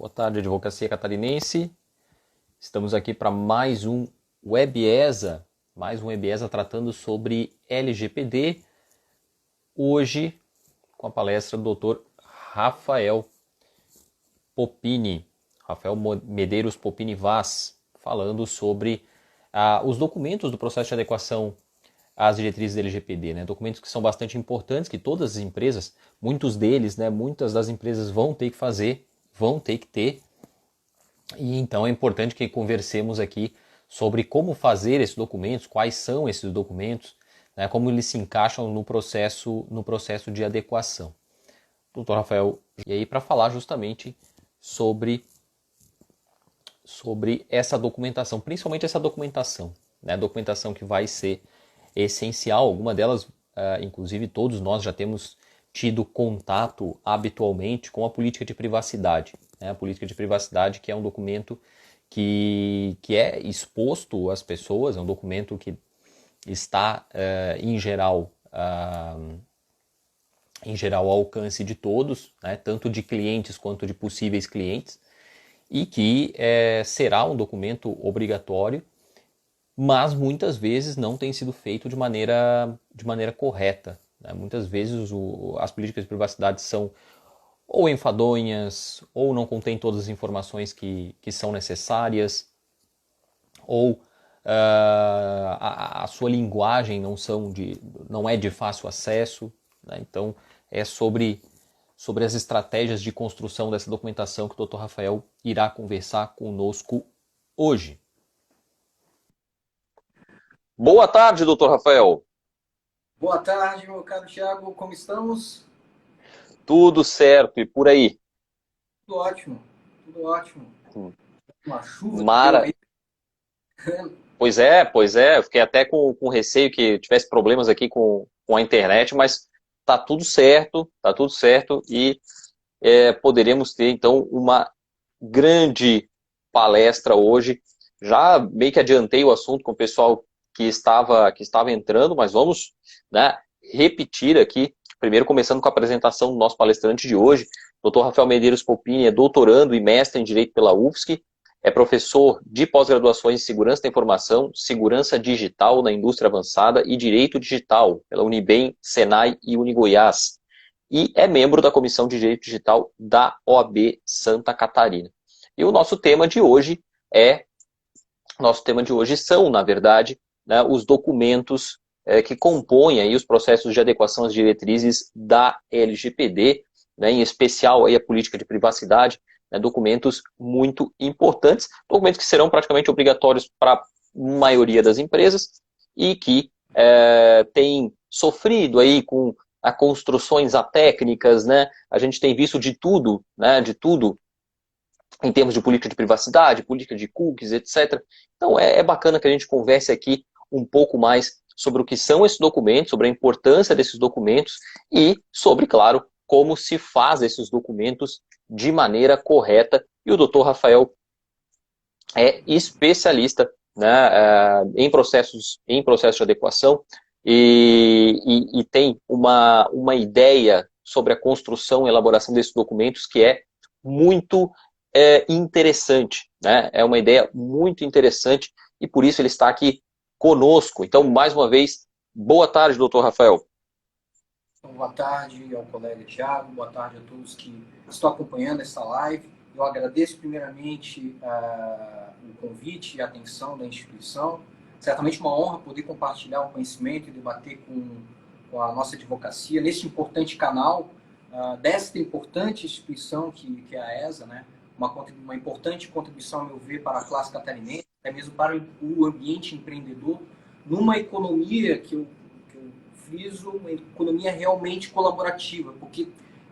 Boa tarde, Advocacia Catarinense. Estamos aqui para mais um WebESA, tratando sobre LGPD. Hoje, com a palestra do Dr. Rafael Medeiros Popini Vaz, falando sobre os documentos do processo de adequação às diretrizes da LGPD, né? Documentos que são bastante importantes, que todas as empresas, muitas das empresas vão ter que fazer, vão ter que ter. E então é importante que conversemos aqui sobre como fazer esses documentos, quais são esses documentos, né, como eles se encaixam no processo de adequação. Doutor Rafael, e aí para falar justamente sobre essa documentação, principalmente essa documentação, né, documentação que vai ser essencial, alguma delas, inclusive todos nós já temos tido contato habitualmente com a política de privacidade. Né? A política de privacidade, que é um documento que é exposto às pessoas, é um documento que está, em geral, ao alcance de todos, né? Tanto de clientes quanto de possíveis clientes, e que será um documento obrigatório, mas muitas vezes não tem sido feito de maneira correta. Né? Muitas vezes as políticas de privacidade são ou enfadonhas, ou não contêm todas as informações que são necessárias, ou a sua linguagem não é de fácil acesso. Né? Então, é sobre as estratégias de construção dessa documentação que o Dr. Rafael irá conversar conosco hoje. Boa tarde, doutor Rafael. Boa tarde, meu caro Thiago, como estamos? Tudo certo, e por aí? Tudo ótimo, tudo ótimo. Uma chuva que deu Mara... aí. Pois é, eu fiquei até com receio que tivesse problemas aqui com a internet, mas tá tudo certo e poderemos ter então uma grande palestra hoje. Já meio que adiantei o assunto com o pessoal que estava entrando, mas vamos, né, repetir aqui, primeiro começando com a apresentação do nosso palestrante de hoje. Dr. Rafael Medeiros Popini é doutorando e mestre em Direito pela UFSC, é professor de pós-graduações em Segurança da Informação, Segurança Digital na Indústria Avançada e Direito Digital pela Unibem, Senai e Unigoiás, e é membro da Comissão de Direito Digital da OAB Santa Catarina. E o nosso tema de hoje são, na verdade, né, os documentos que compõem aí os processos de adequação às diretrizes da LGPD, né, em especial aí a política de privacidade, né, documentos muito importantes, documentos que serão praticamente obrigatórios para a maioria das empresas e que têm sofrido aí com construções atécnicas, né? A gente tem visto de tudo, né? De tudo em termos de política de privacidade, política de cookies, etc. Então é bacana que a gente converse aqui um pouco mais sobre o que são esses documentos, sobre a importância desses documentos e sobre, claro, como se faz esses documentos de maneira correta. E o Dr. Rafael é especialista, né, em processos de adequação e tem uma ideia sobre a construção e elaboração desses documentos que é muito interessante, né? É uma ideia muito interessante e por isso ele está aqui conosco. Então, mais uma vez, boa tarde, doutor Rafael. Boa tarde ao colega Thiago, boa tarde a todos que estão acompanhando essa live. Eu agradeço primeiramente o convite e a atenção da instituição. Certamente uma honra poder compartilhar o conhecimento e debater com a nossa advocacia neste importante canal desta importante instituição que é a ESA, né? Uma importante contribuição, a meu ver, para a classe catarinense, até mesmo para o ambiente empreendedor, numa economia que eu friso, uma economia realmente colaborativa, porque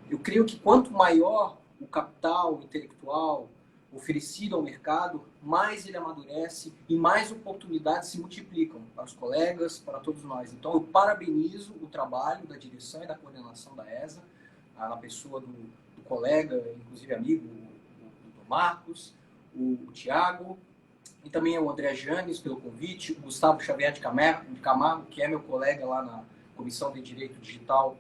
eu creio que quanto maior o capital intelectual oferecido ao mercado, mais ele amadurece e mais oportunidades se multiplicam para os colegas, para todos nós. Então, eu parabenizo o trabalho da direção e da coordenação da ESA, na pessoa do colega, inclusive amigo, o Marcos, o Tiago, e também o André Janes pelo convite, o Gustavo Xavier de Camargo, que é meu colega lá na Comissão de Direito Digital,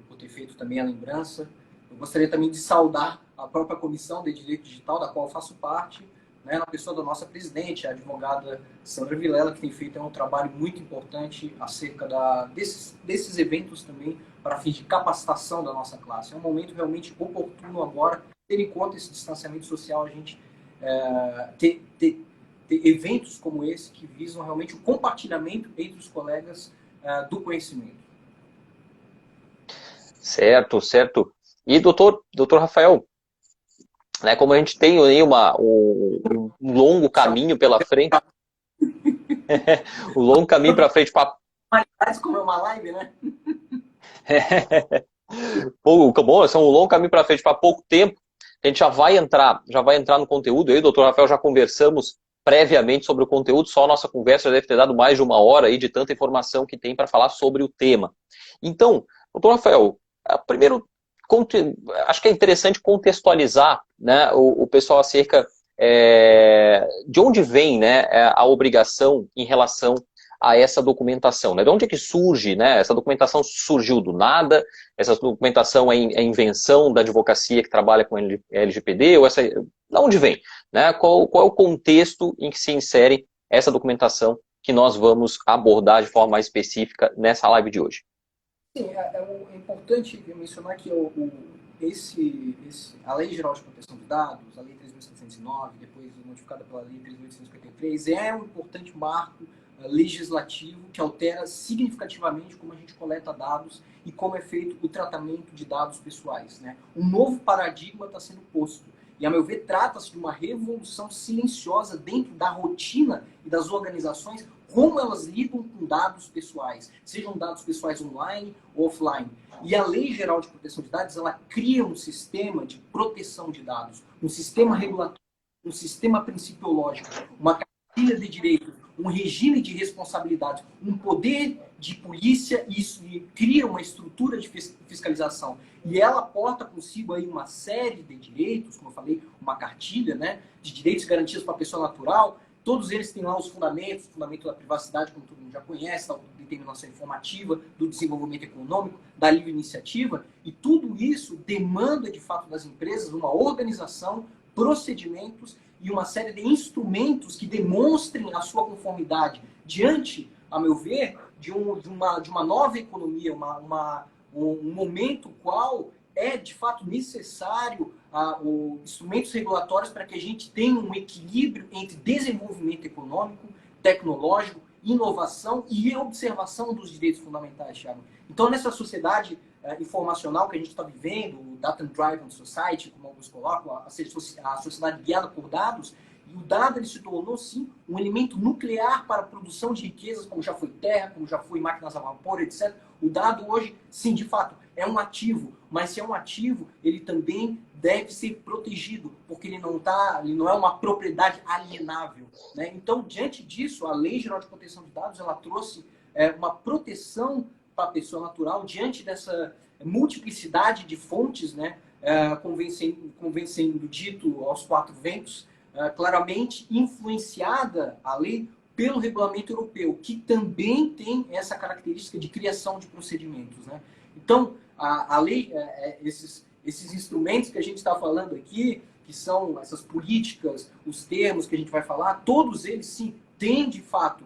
por ter feito também a lembrança. Eu gostaria também de saudar a própria Comissão de Direito Digital, da qual eu faço parte, né, na pessoa da nossa presidente, a advogada Sandra Vilela, que tem feito um trabalho muito importante acerca desses eventos também, para fins de capacitação da nossa classe. É um momento realmente oportuno agora, ter em conta esse distanciamento social, a gente ter eventos como esse que visam realmente o compartilhamento entre os colegas do conhecimento. Certo, certo. E doutor Rafael, né, como a gente tem aí um longo caminho pela frente, um longo caminho para frente para... Como é uma live, né? Bom, esse é um longo caminho para frente para pouco tempo. A gente já vai entrar no conteúdo. Eu e o doutor Rafael já conversamos previamente sobre o conteúdo, só a nossa conversa já deve ter dado mais de uma hora aí de tanta informação que tem para falar sobre o tema. Então, doutor Rafael, primeiro, acho que é interessante contextualizar, né, o pessoal acerca de onde vem, né, a obrigação em relação a essa documentação, né? De onde é que surge, né? Essa documentação surgiu do nada? Essa documentação é invenção da advocacia que trabalha com LGPD? Ou de onde vem? Né? Qual é o contexto em que se insere essa documentação que nós vamos abordar de forma mais específica nessa live de hoje? Sim, é importante mencionar que a Lei Geral de Proteção de Dados, a Lei 3.709, depois modificada pela Lei 3.853, é um importante marco legislativo que altera significativamente como a gente coleta dados e como é feito o tratamento de dados pessoais, né? Um novo paradigma está sendo posto. E, a meu ver, trata-se de uma revolução silenciosa dentro da rotina e das organizações, como elas lidam com dados pessoais, sejam dados pessoais online ou offline. E a Lei Geral de Proteção de Dados, ela cria um sistema de proteção de dados, um sistema regulatório, um sistema principiológico, uma cartilha de direitos, um regime de responsabilidades, um poder de polícia, e cria uma estrutura de fiscalização. E ela porta consigo aí uma série de direitos, como eu falei, uma cartilha, né, de direitos garantidos para a pessoa natural. Todos eles têm lá os fundamentos, o fundamento da privacidade, como todo mundo já conhece, da determinação informativa, do desenvolvimento econômico, da livre iniciativa. E tudo isso demanda, de fato, das empresas uma organização, procedimentos e uma série de instrumentos que demonstrem a sua conformidade diante, a meu ver, de uma nova economia, um momento qual é, de fato, necessário instrumentos regulatórios para que a gente tenha um equilíbrio entre desenvolvimento econômico, tecnológico, inovação e observação dos direitos fundamentais, Thiago. Então, nessa sociedade informacional que a gente está vivendo, o Data Driven Society, como alguns colocam, a sociedade guiada por dados, e o dado ele se tornou, sim, um elemento nuclear para a produção de riquezas, como já foi terra, como já foi máquinas a vapor, etc. O dado hoje, sim, de fato, é um ativo, mas se é um ativo, ele também deve ser protegido, porque ele não é uma propriedade alienável, né? Então, diante disso, a Lei Geral de Proteção de Dados, ela trouxe uma proteção para a pessoa natural diante dessa multiplicidade de fontes, né? Convencendo dito aos quatro ventos, claramente influenciada a lei pelo regulamento europeu, que também tem essa característica de criação de procedimentos, né? Então, a lei, esses instrumentos que a gente está falando aqui, que são essas políticas, os termos que a gente vai falar, todos eles, sim, têm, de fato,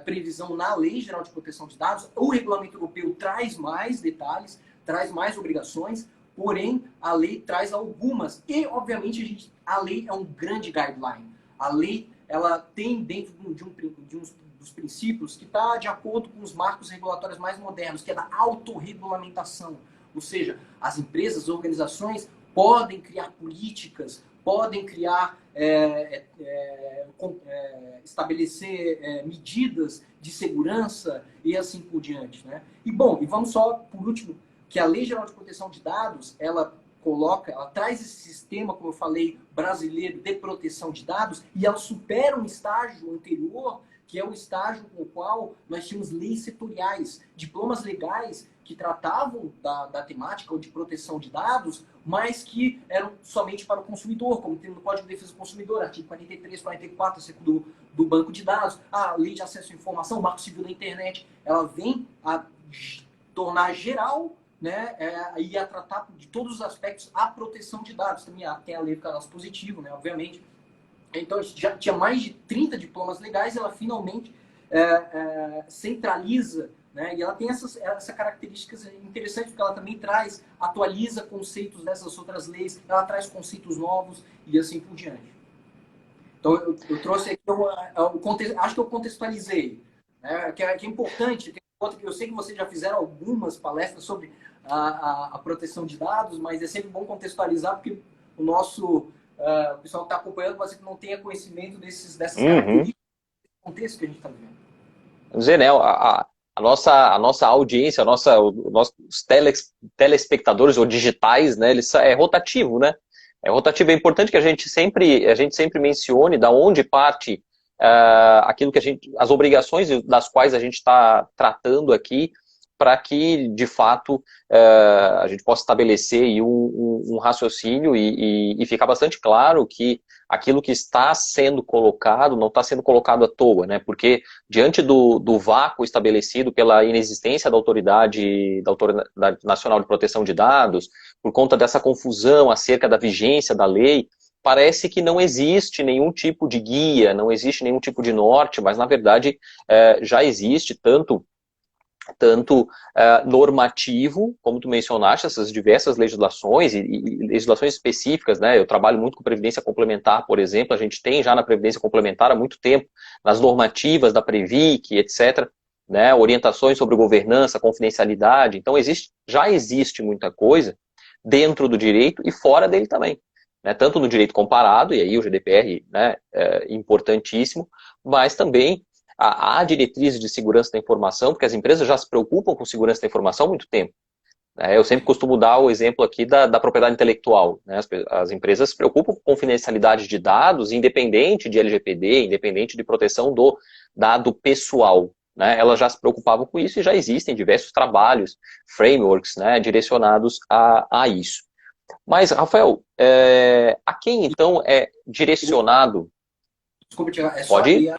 previsão na Lei Geral de Proteção de Dados. O regulamento europeu traz mais detalhes, traz mais obrigações, porém, a lei traz algumas. E, obviamente, a lei é um grande guideline. A lei, ela tem dentro de um dos princípios que está de acordo com os marcos regulatórios mais modernos, que é da autorregulamentação. Ou seja, as empresas, as organizações podem criar políticas, podem criar, estabelecer medidas de segurança e assim por diante, né? E, bom, e vamos só, por último, que a Lei Geral de Proteção de Dados, ela traz esse sistema, como eu falei, brasileiro de proteção de dados, e ela supera um estágio anterior, que é o estágio com o qual nós tínhamos leis setoriais, diplomas legais que tratavam da temática ou de proteção de dados, mas que eram somente para o consumidor, como tem no Código de Defesa do Consumidor, artigo 43, 44, do Banco de Dados, a Lei de Acesso à Informação, o Marco Civil da Internet, ela vem a tornar geral, né, ia tratar de todos os aspectos a proteção de dados. Também tem a lei do cadastro positivo, né, obviamente. Então, já tinha mais de 30 diplomas legais, ela finalmente centraliza, né, e ela tem essa características interessantes, porque ela também atualiza conceitos dessas outras leis, ela traz conceitos novos e assim por diante. Então, eu trouxe aqui acho que eu contextualizei, né, que é importante. Eu sei que vocês já fizeram algumas palestras sobre a proteção de dados, mas é sempre bom contextualizar, porque o pessoal que está acompanhando pode ser que não tenha conhecimento dessas características, desse contexto que a gente está vivendo. Vamos dizer, né, a nossa audiência, os telespectadores ou digitais, né, é rotativo, né? É rotativo. É importante que a gente sempre mencione da onde parte aquilo que as obrigações das quais a gente está tratando aqui, para que, de fato, a gente possa estabelecer aí um raciocínio e ficar bastante claro que aquilo que está sendo colocado não está sendo colocado à toa, né? Porque diante do vácuo estabelecido pela inexistência da Autoridade Nacional de Proteção de Dados, por conta dessa confusão acerca da vigência da lei, parece que não existe nenhum tipo de guia, não existe nenhum tipo de norte, mas na verdade já existe tanto normativo, como tu mencionaste, essas diversas legislações e legislações específicas, né? Eu trabalho muito com Previdência Complementar, por exemplo, a gente tem já na Previdência Complementar há muito tempo, nas normativas da Previc, etc., né? Orientações sobre governança, confidencialidade, então já existe muita coisa dentro do direito e fora dele também, né? Tanto no direito comparado, e aí o GDPR, né, é importantíssimo, mas também há diretrizes de segurança da informação, porque as empresas já se preocupam com segurança da informação há muito tempo. Eu sempre costumo dar o exemplo aqui da propriedade intelectual, né? As empresas se preocupam com confidencialidade de dados, independente de LGPD, independente de proteção do dado pessoal, né? Elas já se preocupavam com isso e já existem diversos trabalhos, frameworks, né, direcionados a isso. Mas, Rafael, a quem então é direcionado? Desculpa, Tiago, Pode ir?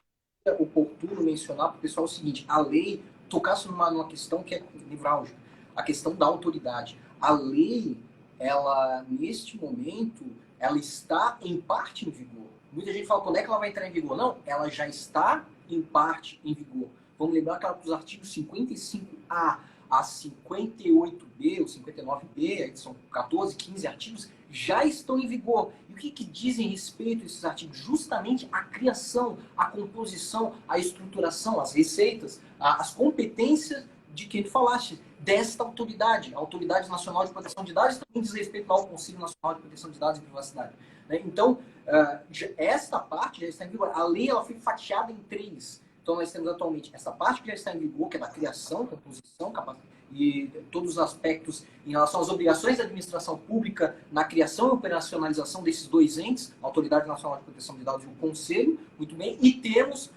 oportuno mencionar para o pessoal o seguinte: a lei tocasse numa questão que é nevrálgica, a questão da autoridade. A lei, ela, neste momento, ela está em parte em vigor. Muita gente fala, quando é que ela vai entrar em vigor? Não, ela já está em parte em vigor. Vamos lembrar que os artigos 55A a 58B, ou 59B, são 14, 15 artigos, já estão em vigor. E o que dizem respeito a esses artigos? Justamente a criação, a composição, a estruturação, as receitas, as competências de quem tu falaste, desta autoridade, a Autoridade Nacional de Proteção de Dados, também diz respeito ao Conselho Nacional de Proteção de Dados e Privacidade. Então, esta parte já está em vigor. A lei ela foi fatiada em 3. Então, nós temos atualmente essa parte que já está em vigor, que é da criação, composição, e todos os aspectos em relação às obrigações da administração pública na criação e operacionalização desses dois entes, a Autoridade Nacional de Proteção de Dados e o Conselho, muito bem, e temos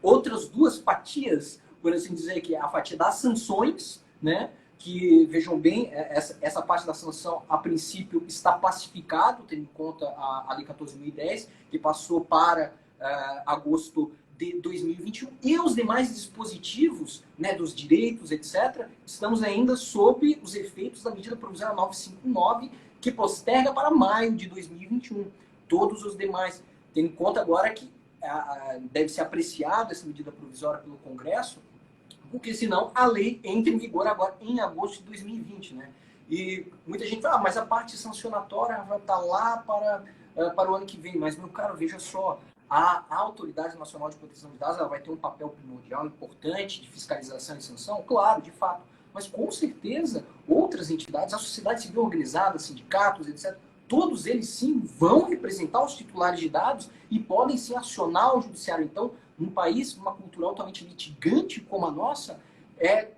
outras duas fatias, por assim dizer, que é a fatia das sanções, né? Que, vejam bem, essa parte da sanção, a princípio, está pacificado, tendo em conta a Lei 14.010, que passou para agosto de 2021, e os demais dispositivos, né, dos direitos, etc., estamos ainda sob os efeitos da medida provisória 959, que posterga para maio de 2021. Todos os demais, tendo em conta agora que deve ser apreciada essa medida provisória pelo Congresso, porque senão a lei entra em vigor agora em agosto de 2020, né? E muita gente fala, mas a parte sancionatória vai estar lá para o ano que vem. Mas, meu caro, veja só, a Autoridade Nacional de Proteção de Dados ela vai ter um papel primordial, importante, de fiscalização e sanção, claro, de fato. Mas, com certeza, outras entidades, a sociedade civil organizada, sindicatos, etc., todos eles, sim, vão representar os titulares de dados e podem, sim, acionar o judiciário. Então, num país, uma cultura altamente litigante como a nossa,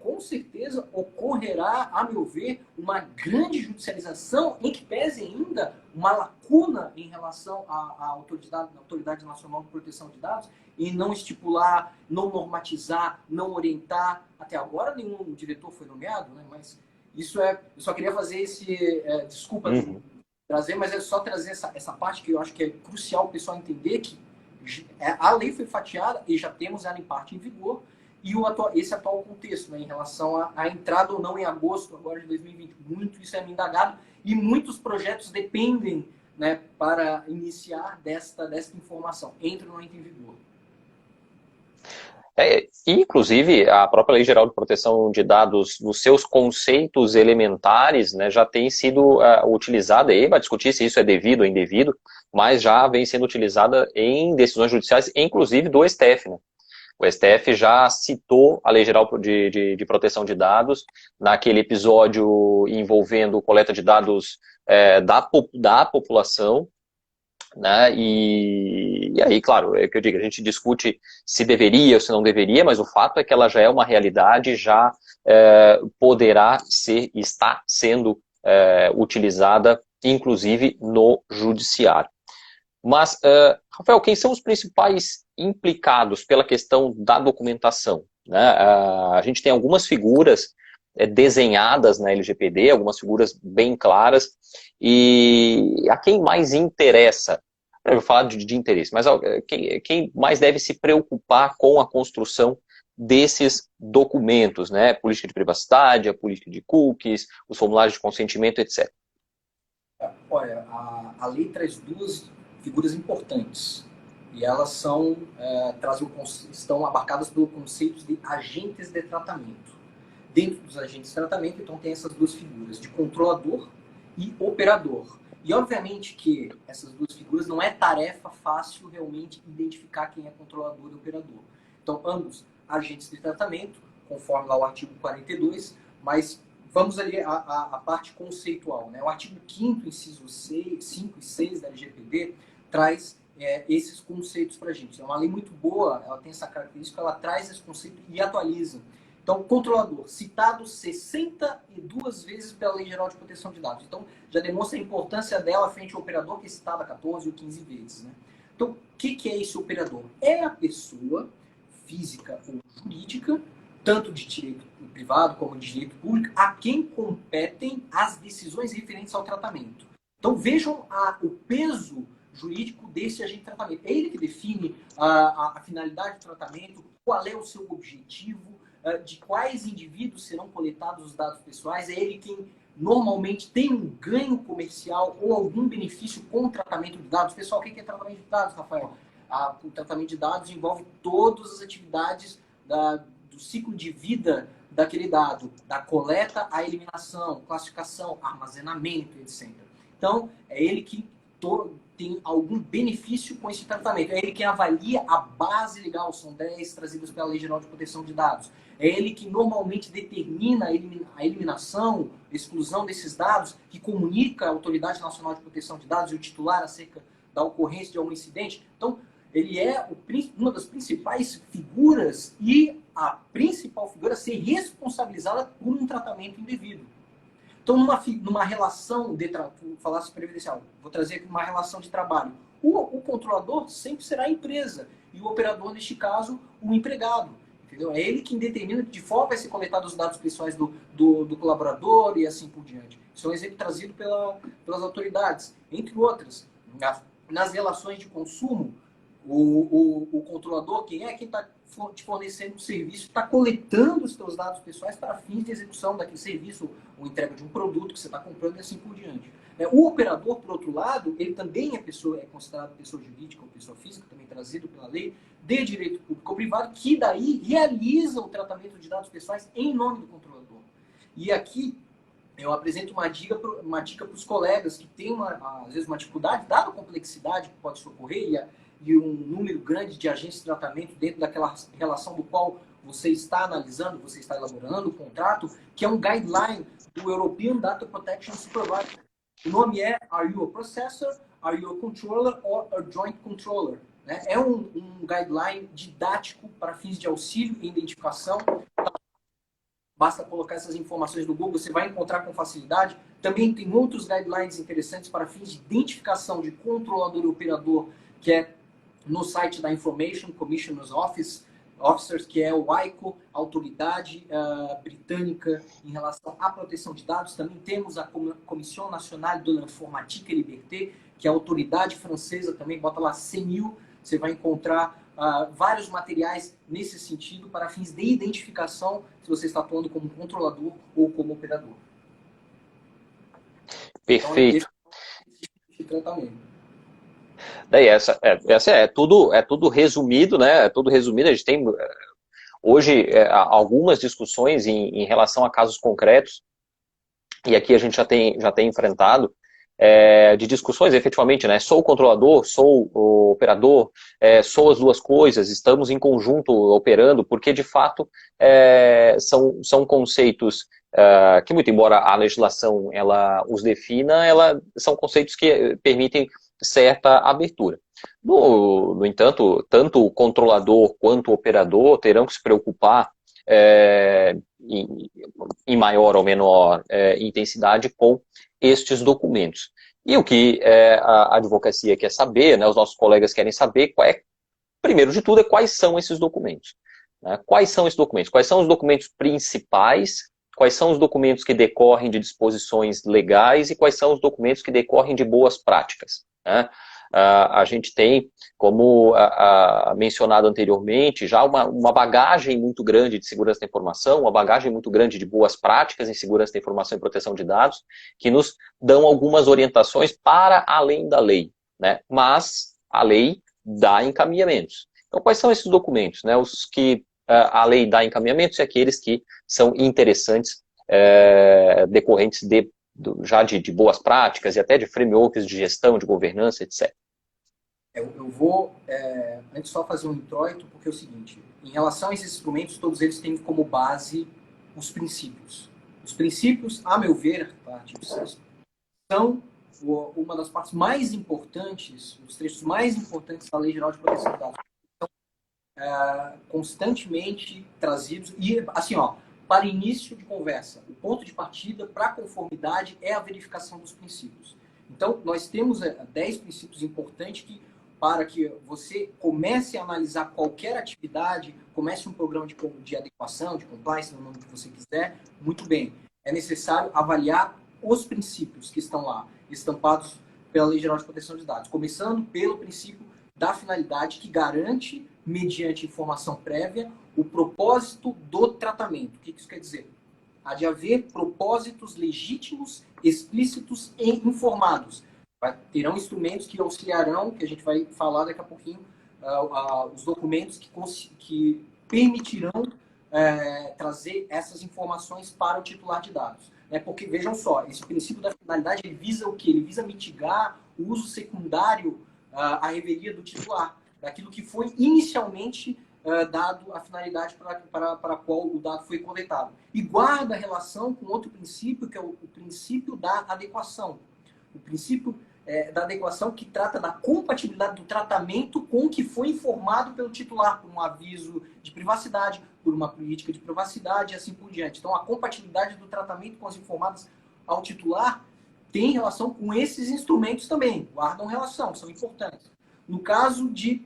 com certeza ocorrerá, a meu ver, uma grande judicialização, em que pese ainda uma lacuna em relação à Autoridade Nacional de Proteção de Dados, em não estipular, não normatizar, não orientar. Até agora nenhum diretor foi nomeado, né? Mas isso eu só queria fazer desculpa trazer, mas é só trazer essa parte que eu acho que é crucial o pessoal entender que a lei foi fatiada e já temos ela em parte em vigor. e esse atual contexto, né, em relação à entrada ou não em agosto agora de 2020. Muito isso é me indagado e muitos projetos dependem, né, para iniciar desta informação. Entra ou não entra em vigor. Inclusive, a própria Lei Geral de Proteção de Dados, nos seus conceitos elementares, né, já tem sido utilizada, e vai discutir se isso é devido ou indevido, mas já vem sendo utilizada em decisões judiciais, inclusive do STF. Né? O STF já citou a Lei Geral de Proteção de Dados naquele episódio envolvendo coleta de dados da população, né? E aí, claro, é o que eu digo, a gente discute se deveria ou se não deveria, mas o fato é que ela já é uma realidade, já poderá ser, está sendo utilizada, inclusive no judiciário. Mas, Rafael, quem são os principais implicados pela questão da documentação? Né? A gente tem algumas figuras desenhadas na LGPD, algumas figuras bem claras, e a quem mais interessa, eu vou falar de interesse, mas quem mais deve se preocupar com a construção desses documentos, né? Política de privacidade, a política de cookies, os formulários de consentimento, etc. Olha, a lei traz duas figuras importantes e elas estão abarcadas pelo conceito de agentes de tratamento. Dentro dos agentes de tratamento, então, tem essas duas figuras, de controlador e operador. E, obviamente, que essas duas figuras não é tarefa fácil realmente identificar quem é controlador e operador. Então, ambos agentes de tratamento, conforme lá o artigo 42, mas vamos ali à parte conceitual. Né? O artigo 5º, inciso 5 e 6 da LGPD, traz esses conceitos para a gente. É uma lei muito boa, ela tem essa característica, ela traz esse conceito e atualiza. Então, controlador, citado 62 vezes pela Lei Geral de Proteção de Dados. Então, já demonstra a importância dela frente ao operador, que é citada 14 ou 15 vezes. Né? Então, o que é esse operador? É a pessoa física ou jurídica, tanto de direito privado como de direito público, a quem competem as decisões referentes ao tratamento. Então, vejam o peso jurídico desse agente de tratamento. É ele que define a finalidade do tratamento, qual é o seu objetivo, de quais indivíduos serão coletados os dados pessoais, é ele quem normalmente tem um ganho comercial ou algum benefício com o tratamento de dados. Pessoal, o que é tratamento de dados, Rafael? O tratamento de dados envolve todas as atividades do ciclo de vida daquele dado, da coleta à eliminação, classificação, armazenamento, etc. Então, é ele que tem algum benefício com esse tratamento. É ele que avalia a base legal, são 10 trazidas pela Lei Geral de Proteção de Dados. É ele que normalmente determina a eliminação, a exclusão desses dados, que comunica à Autoridade Nacional de Proteção de Dados e o titular acerca da ocorrência de algum incidente. Então, ele é uma das principais figuras e a principal figura a ser responsabilizada por um tratamento indevido. Então, numa relação falasse previdencial, vou trazer aqui uma relação de trabalho. O controlador sempre será a empresa e o operador, neste caso, o empregado. Entendeu? É ele quem determina de que forma vai ser coletado os dados pessoais do colaborador e assim por diante. Isso é um exemplo trazido pelas autoridades. Entre outras, nas relações de consumo, o controlador, quem está te fornecendo um serviço, está coletando os seus dados pessoais para fins de execução daquele serviço ou entrega de um produto que você está comprando e assim por diante. O operador, por outro lado, ele também é considerado pessoa jurídica ou pessoa física, também trazido pela lei, de direito público ou privado, que daí realiza o tratamento de dados pessoais em nome do controlador. E aqui eu apresento uma dica para os colegas que têm, às vezes, uma dificuldade, dada a complexidade que pode socorrer e um número grande de agentes de tratamento dentro daquela relação do qual você está analisando, você está elaborando o contrato, que é um guideline do European Data Protection Supervisor. O nome é Are you a Processor, Are you a Controller or a Joint Controller? Né? É um guideline didático para fins de auxílio e identificação. Basta colocar essas informações no Google, você vai encontrar com facilidade. Também tem outros guidelines interessantes para fins de identificação de controlador e operador, que é no site da Information Commissioner's Officers, que é o ICO, autoridade britânica em relação à proteção de dados. Também temos a Commission Nationale de l'Informatique et Liberté, que é a autoridade francesa, também bota lá CNIL, você vai encontrar vários materiais nesse sentido para fins de identificação se você está atuando como controlador ou como operador. Perfeito. Então, esse tipo de tratamento. Daí essa é tudo resumido, né? É tudo resumido. A gente tem hoje algumas discussões em relação a casos concretos, e aqui a gente já tem enfrentado de discussões efetivamente, né? Sou o controlador, sou o operador, sou as duas coisas, estamos em conjunto operando, porque de fato são conceitos que, muito embora a legislação ela os defina, são conceitos que permitem certa abertura. No entanto, tanto o controlador quanto o operador terão que se preocupar em maior ou menor intensidade com estes documentos. E o que a advocacia quer saber, né, os nossos colegas querem saber, primeiro de tudo, quais são esses documentos. Né? Quais são esses documentos? Quais são os documentos principais? Quais são os documentos que decorrem de disposições legais e quais são os documentos que decorrem de boas práticas? Né? A gente tem, como mencionado anteriormente, já uma bagagem muito grande de segurança da informação, uma bagagem muito grande de boas práticas em segurança da informação e proteção de dados, que nos dão algumas orientações para além da lei, né? Mas a lei dá encaminhamentos. Então, quais são esses documentos? Né? Os que a lei dá encaminhamentos e aqueles que são interessantes, decorrentes já de boas práticas e até de frameworks de gestão, de governança, etc. Eu vou, antes só fazer um introito, porque é o seguinte, em relação a esses instrumentos, todos eles têm como base os princípios. Os princípios, a meu ver, artigo 6, são uma das partes mais importantes, os trechos mais importantes da Lei Geral de Proteção de Dados. São constantemente trazidos, e assim, para início de conversa, o ponto de partida para a conformidade é a verificação dos princípios. Então, nós temos 10 princípios importantes para que você comece a analisar qualquer atividade, comece um programa de adequação, de compliance, no nome que você quiser, muito bem. É necessário avaliar os princípios que estão lá, estampados pela Lei Geral de Proteção de Dados, começando pelo princípio da finalidade que garante, mediante informação prévia, o propósito do tratamento. O que isso quer dizer? Há de haver propósitos legítimos, explícitos e informados. Terão instrumentos que auxiliarão, que a gente vai falar daqui a pouquinho, os documentos que permitirão trazer essas informações para o titular de dados. Porque, vejam só, esse princípio da finalidade, ele visa o quê? Ele visa mitigar o uso secundário à revelia do titular, daquilo que foi inicialmente dado a finalidade para a qual o dado foi coletado. E guarda relação com outro princípio, que é o princípio da adequação. O princípio da adequação que trata da compatibilidade do tratamento com o que foi informado pelo titular, por um aviso de privacidade, por uma política de privacidade e assim por diante. Então, a compatibilidade do tratamento com as informadas ao titular tem relação com esses instrumentos também, guardam relação, são importantes. No caso de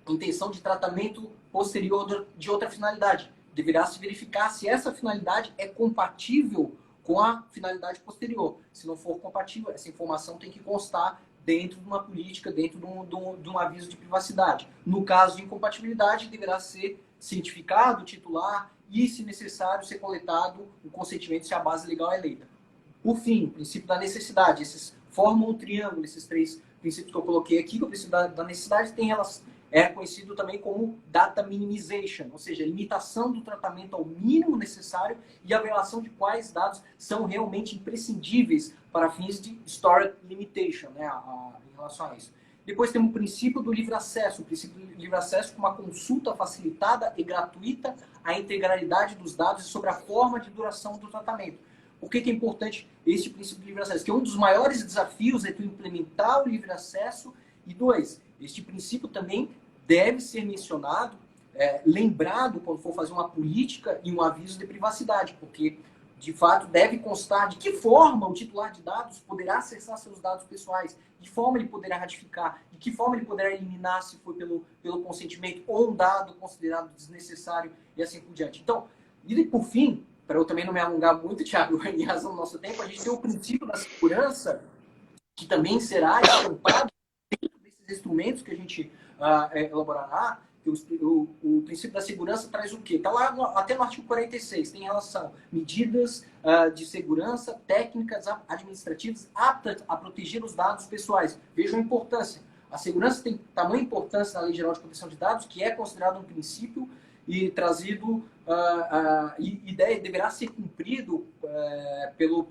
intenção de tratamento posterior de outra finalidade, deverá se verificar se essa finalidade é compatível com a finalidade posterior. Se não for compatível, essa informação tem que constar dentro de uma política, dentro de um aviso de privacidade. No caso de incompatibilidade, deverá ser cientificado o titular e, se necessário, ser coletado o consentimento se a base legal é eleita. Por fim, o princípio da necessidade. Esses formam um triângulo, esses três princípios que eu coloquei aqui, que o princípio da necessidade tem relação, é conhecido também como data minimization, ou seja, limitação do tratamento ao mínimo necessário e a revelação de quais dados são realmente imprescindíveis para fins de storage limitation, né, em relação a isso. Depois temos o princípio do livre acesso, o princípio do livre acesso com uma consulta facilitada e gratuita à integralidade dos dados e sobre a forma de duração do tratamento. Por que é importante este princípio do livre acesso? Porque um dos maiores desafios é tu implementar o livre acesso e, dois, este princípio também deve ser mencionado, lembrado quando for fazer uma política e um aviso de privacidade, porque, de fato, deve constar de que forma o titular de dados poderá acessar seus dados pessoais, de que forma ele poderá ratificar, de que forma ele poderá eliminar se for pelo consentimento ou um dado considerado desnecessário e assim por diante. Então, e por fim, para eu também não me alongar muito, Thiago, em razão do nosso tempo, a gente tem o princípio da segurança, que também será estampado dentro desses instrumentos que a gente elaborará, o princípio da segurança traz o quê? Está lá até no artigo 46, tem relação medidas de segurança, técnicas administrativas aptas a proteger os dados pessoais. Vejam a importância. A segurança tem tamanha importância na Lei Geral de Proteção de Dados, que é considerado um princípio e trazido, e deverá ser cumprido pelo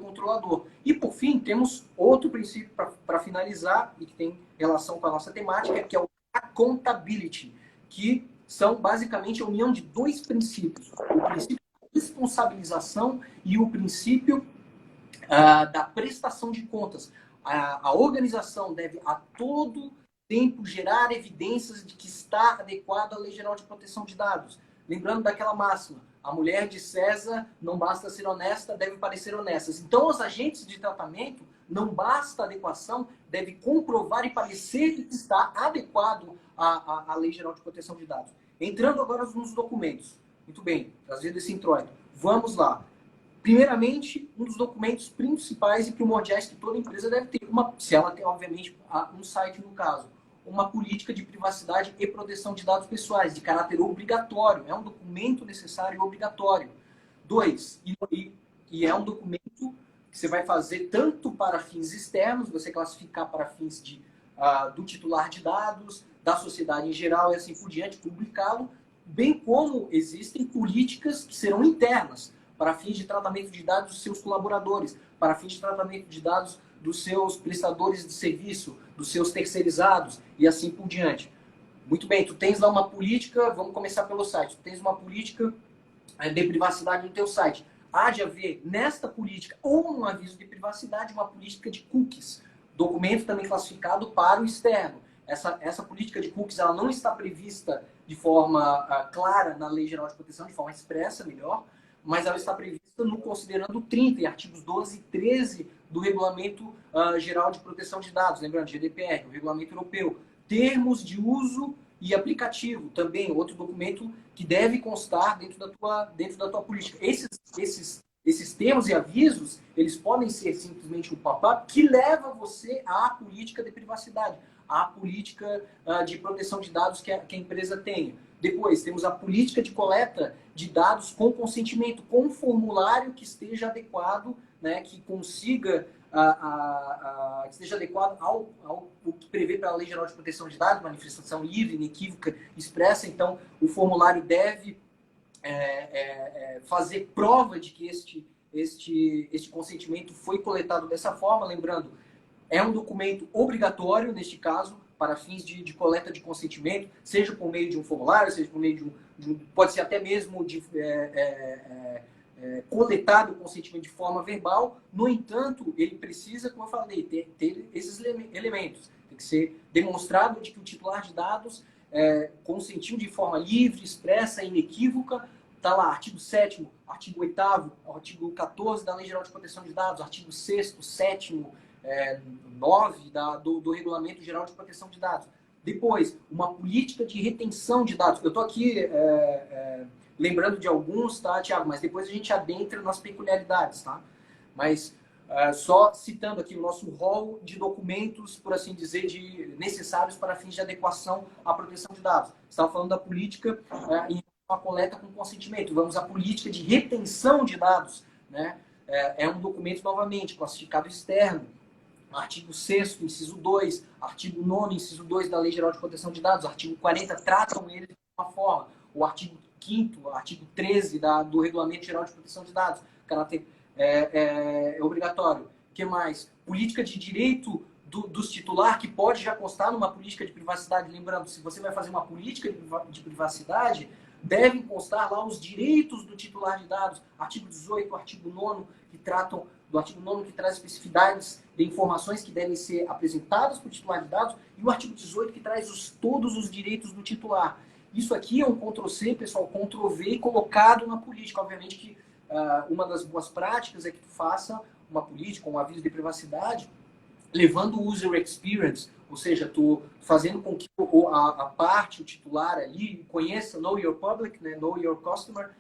controlador. E, por fim, temos outro princípio para finalizar, e que tem relação com a nossa temática, que é o accountability, que são basicamente a união de dois princípios. O princípio da responsabilização e o princípio da prestação de contas. A organização deve a todo tempo gerar evidências de que está adequado à Lei Geral de Proteção de Dados. Lembrando daquela máxima, a mulher de César não basta ser honesta, deve parecer honesta. Então, os agentes de tratamento, não basta adequação, deve comprovar e parecer que está adequado à Lei Geral de Proteção de Dados. Entrando agora nos documentos. Muito bem, trazendo esse introito. Vamos lá. Primeiramente, um dos documentos principais e primordiais que toda empresa deve ter, se ela tem, obviamente, um site no caso, uma política de privacidade e proteção de dados pessoais, de caráter obrigatório. É um documento necessário e obrigatório. 2, e é um documento que você vai fazer tanto para fins externos, você classificar para fins do titular de dados, da sociedade em geral e assim por diante, publicá-lo, bem como existem políticas que serão internas, para fins de tratamento de dados dos seus colaboradores, para fins de tratamento de dados dos seus prestadores de serviço, dos seus terceirizados e assim por diante. Muito bem, tu tens lá uma política, vamos começar pelo site, tu tens uma política de privacidade no teu site. Há de haver nesta política ou um aviso de privacidade, uma política de cookies, documento também classificado para o externo. Essa política de cookies ela não está prevista de forma clara na Lei Geral de Proteção, de forma expressa, melhor, mas ela está prevista no considerando 30 e artigos 12 e 13 do Regulamento Geral de Proteção de Dados, lembrando, GDPR, o Regulamento Europeu. Termos de uso e aplicativo, também outro documento que deve constar dentro da tua política. Esses termos e avisos, eles podem ser simplesmente um pop-up que leva você à política de privacidade, à política de proteção de dados que a empresa tenha. Depois, temos a política de coleta de dados com consentimento, com um formulário que esteja adequado, né, que consiga, que esteja adequado ao que prevê para a Lei Geral de Proteção de Dados, manifestação livre, inequívoca, expressa. Então, o formulário deve fazer prova de que este consentimento foi coletado dessa forma. Lembrando, é um documento obrigatório, neste caso, para fins de coleta de consentimento, seja por meio de um formulário, seja por meio pode ser até mesmo coletado o consentimento de forma verbal. No entanto, ele precisa, como eu falei, ter esses elementos. Tem que ser demonstrado de que o titular de dados consentiu de forma livre, expressa, inequívoca. Está lá, artigo 7º, artigo 8º, artigo 14 da Lei Geral de Proteção de Dados, artigo 6º, 7º, 9 do Regulamento Geral de Proteção de Dados. Depois, uma política de retenção de dados. Eu estou aqui lembrando de alguns, tá, Tiago? Mas depois a gente adentra nas peculiaridades, tá? Mas só citando aqui o nosso rol de documentos, por assim dizer, necessários para fins de adequação à proteção de dados. Estava falando da política em uma coleta com consentimento. Vamos à política de retenção de dados, né? É um documento, novamente, classificado externo. Artigo 6º, inciso 2, artigo 9º, inciso 2 da Lei Geral de Proteção de Dados, artigo 40, tratam eles de uma forma. O artigo 5º, artigo 13 do Regulamento Geral de Proteção de Dados, caráter obrigatório. O que mais? Política de direito dos titulares, que pode já constar numa política de privacidade. Lembrando, se você vai fazer uma política de privacidade, devem constar lá os direitos do titular de dados. Artigo 18, artigo 9º, que tratam do artigo 9º, que traz especificidades de informações que devem ser apresentadas para o titular de dados, e o artigo 18, que traz todos os direitos do titular. Isso aqui é um Ctrl+C, pessoal, Ctrl+V colocado na política. Obviamente que uma das boas práticas é que tu faça uma política, um aviso de privacidade, levando o user experience, ou seja, tu fazendo com que a parte, o titular ali, conheça, know your public, né, know your customer,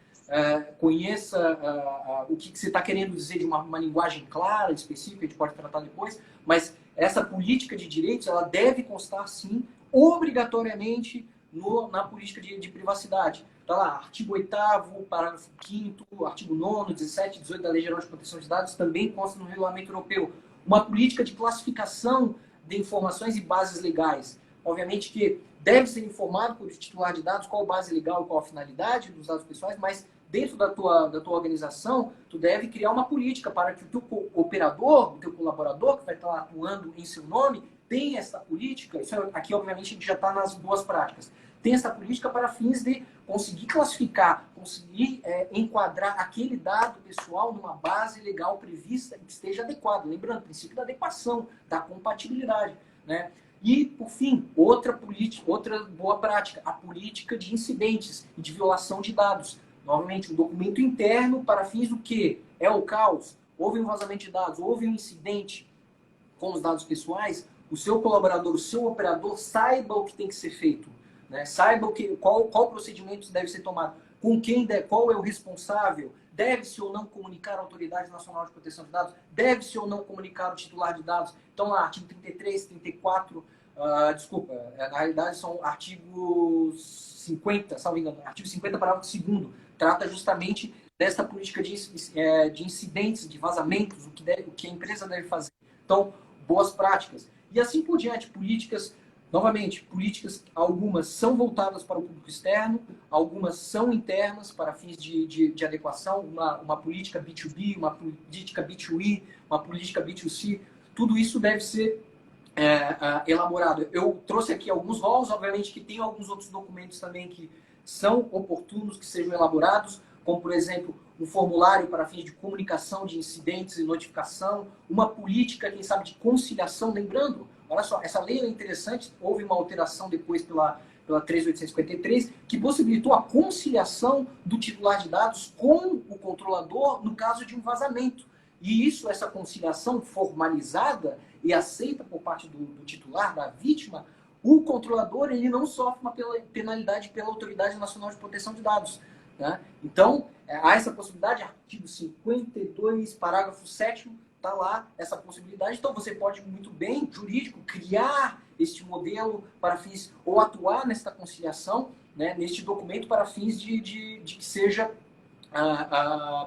conheça o que você está querendo dizer de uma linguagem clara, específica, a gente pode tratar depois, mas essa política de direitos, ela deve constar, sim, obrigatoriamente na política de privacidade. Está lá, artigo 8º, parágrafo 5º, artigo 9º, 17, 18 da Lei Geral de Proteção de Dados, também consta no Regulamento Europeu. Uma política de classificação de informações e bases legais. Obviamente que deve ser informado por titular de dados qual a base legal e qual a finalidade dos dados pessoais, mas dentro da tua organização, tu deve criar uma política para que o teu operador, o teu colaborador, que vai estar atuando em seu nome, tenha essa política. Isso aqui, obviamente, a gente já está nas boas práticas. Tem essa política para fins de conseguir classificar, conseguir enquadrar aquele dado pessoal numa base legal prevista e que esteja adequada. Lembrando, o princípio da adequação, da compatibilidade, né? E, por fim, outra boa prática, a política de incidentes e de violação de dados. Novamente, um documento interno para fins do quê? É o caos, houve um vazamento de dados, houve um incidente com os dados pessoais, o seu colaborador, o seu operador saiba o que tem que ser feito, né? Saiba qual procedimento deve ser tomado, com quem qual é o responsável, deve-se ou não comunicar a Autoridade Nacional de Proteção de Dados, deve-se ou não comunicar o titular de dados. Então, lá, artigo 33, 34, na realidade são artigos 50, salvo engano, artigo 50, parágrafo 2º, trata justamente dessa política de incidentes, de vazamentos, o que a empresa deve fazer. Então, boas práticas. E assim por diante, políticas, novamente, políticas, algumas são voltadas para o público externo, algumas são internas para fins de adequação, uma política B2B, uma política B2E, uma política B2C, tudo isso deve ser elaborado. Eu trouxe aqui alguns rolos, obviamente que tem alguns outros documentos também que são oportunos que sejam elaborados, como, por exemplo, um formulário para fins de comunicação de incidentes e notificação, uma política, quem sabe, de conciliação. Lembrando, olha só, essa lei é interessante, houve uma alteração depois pela 3.853, que possibilitou a conciliação do titular de dados com o controlador no caso de um vazamento. E isso, essa conciliação formalizada e aceita por parte do titular, da vítima, o controlador ele não sofre uma penalidade pela Autoridade Nacional de Proteção de Dados. Né? Então, há essa possibilidade, artigo 52, parágrafo 7º, está lá essa possibilidade. Então, você pode muito bem, jurídico, criar este modelo para fins, ou atuar nesta conciliação, né, neste documento para fins de que seja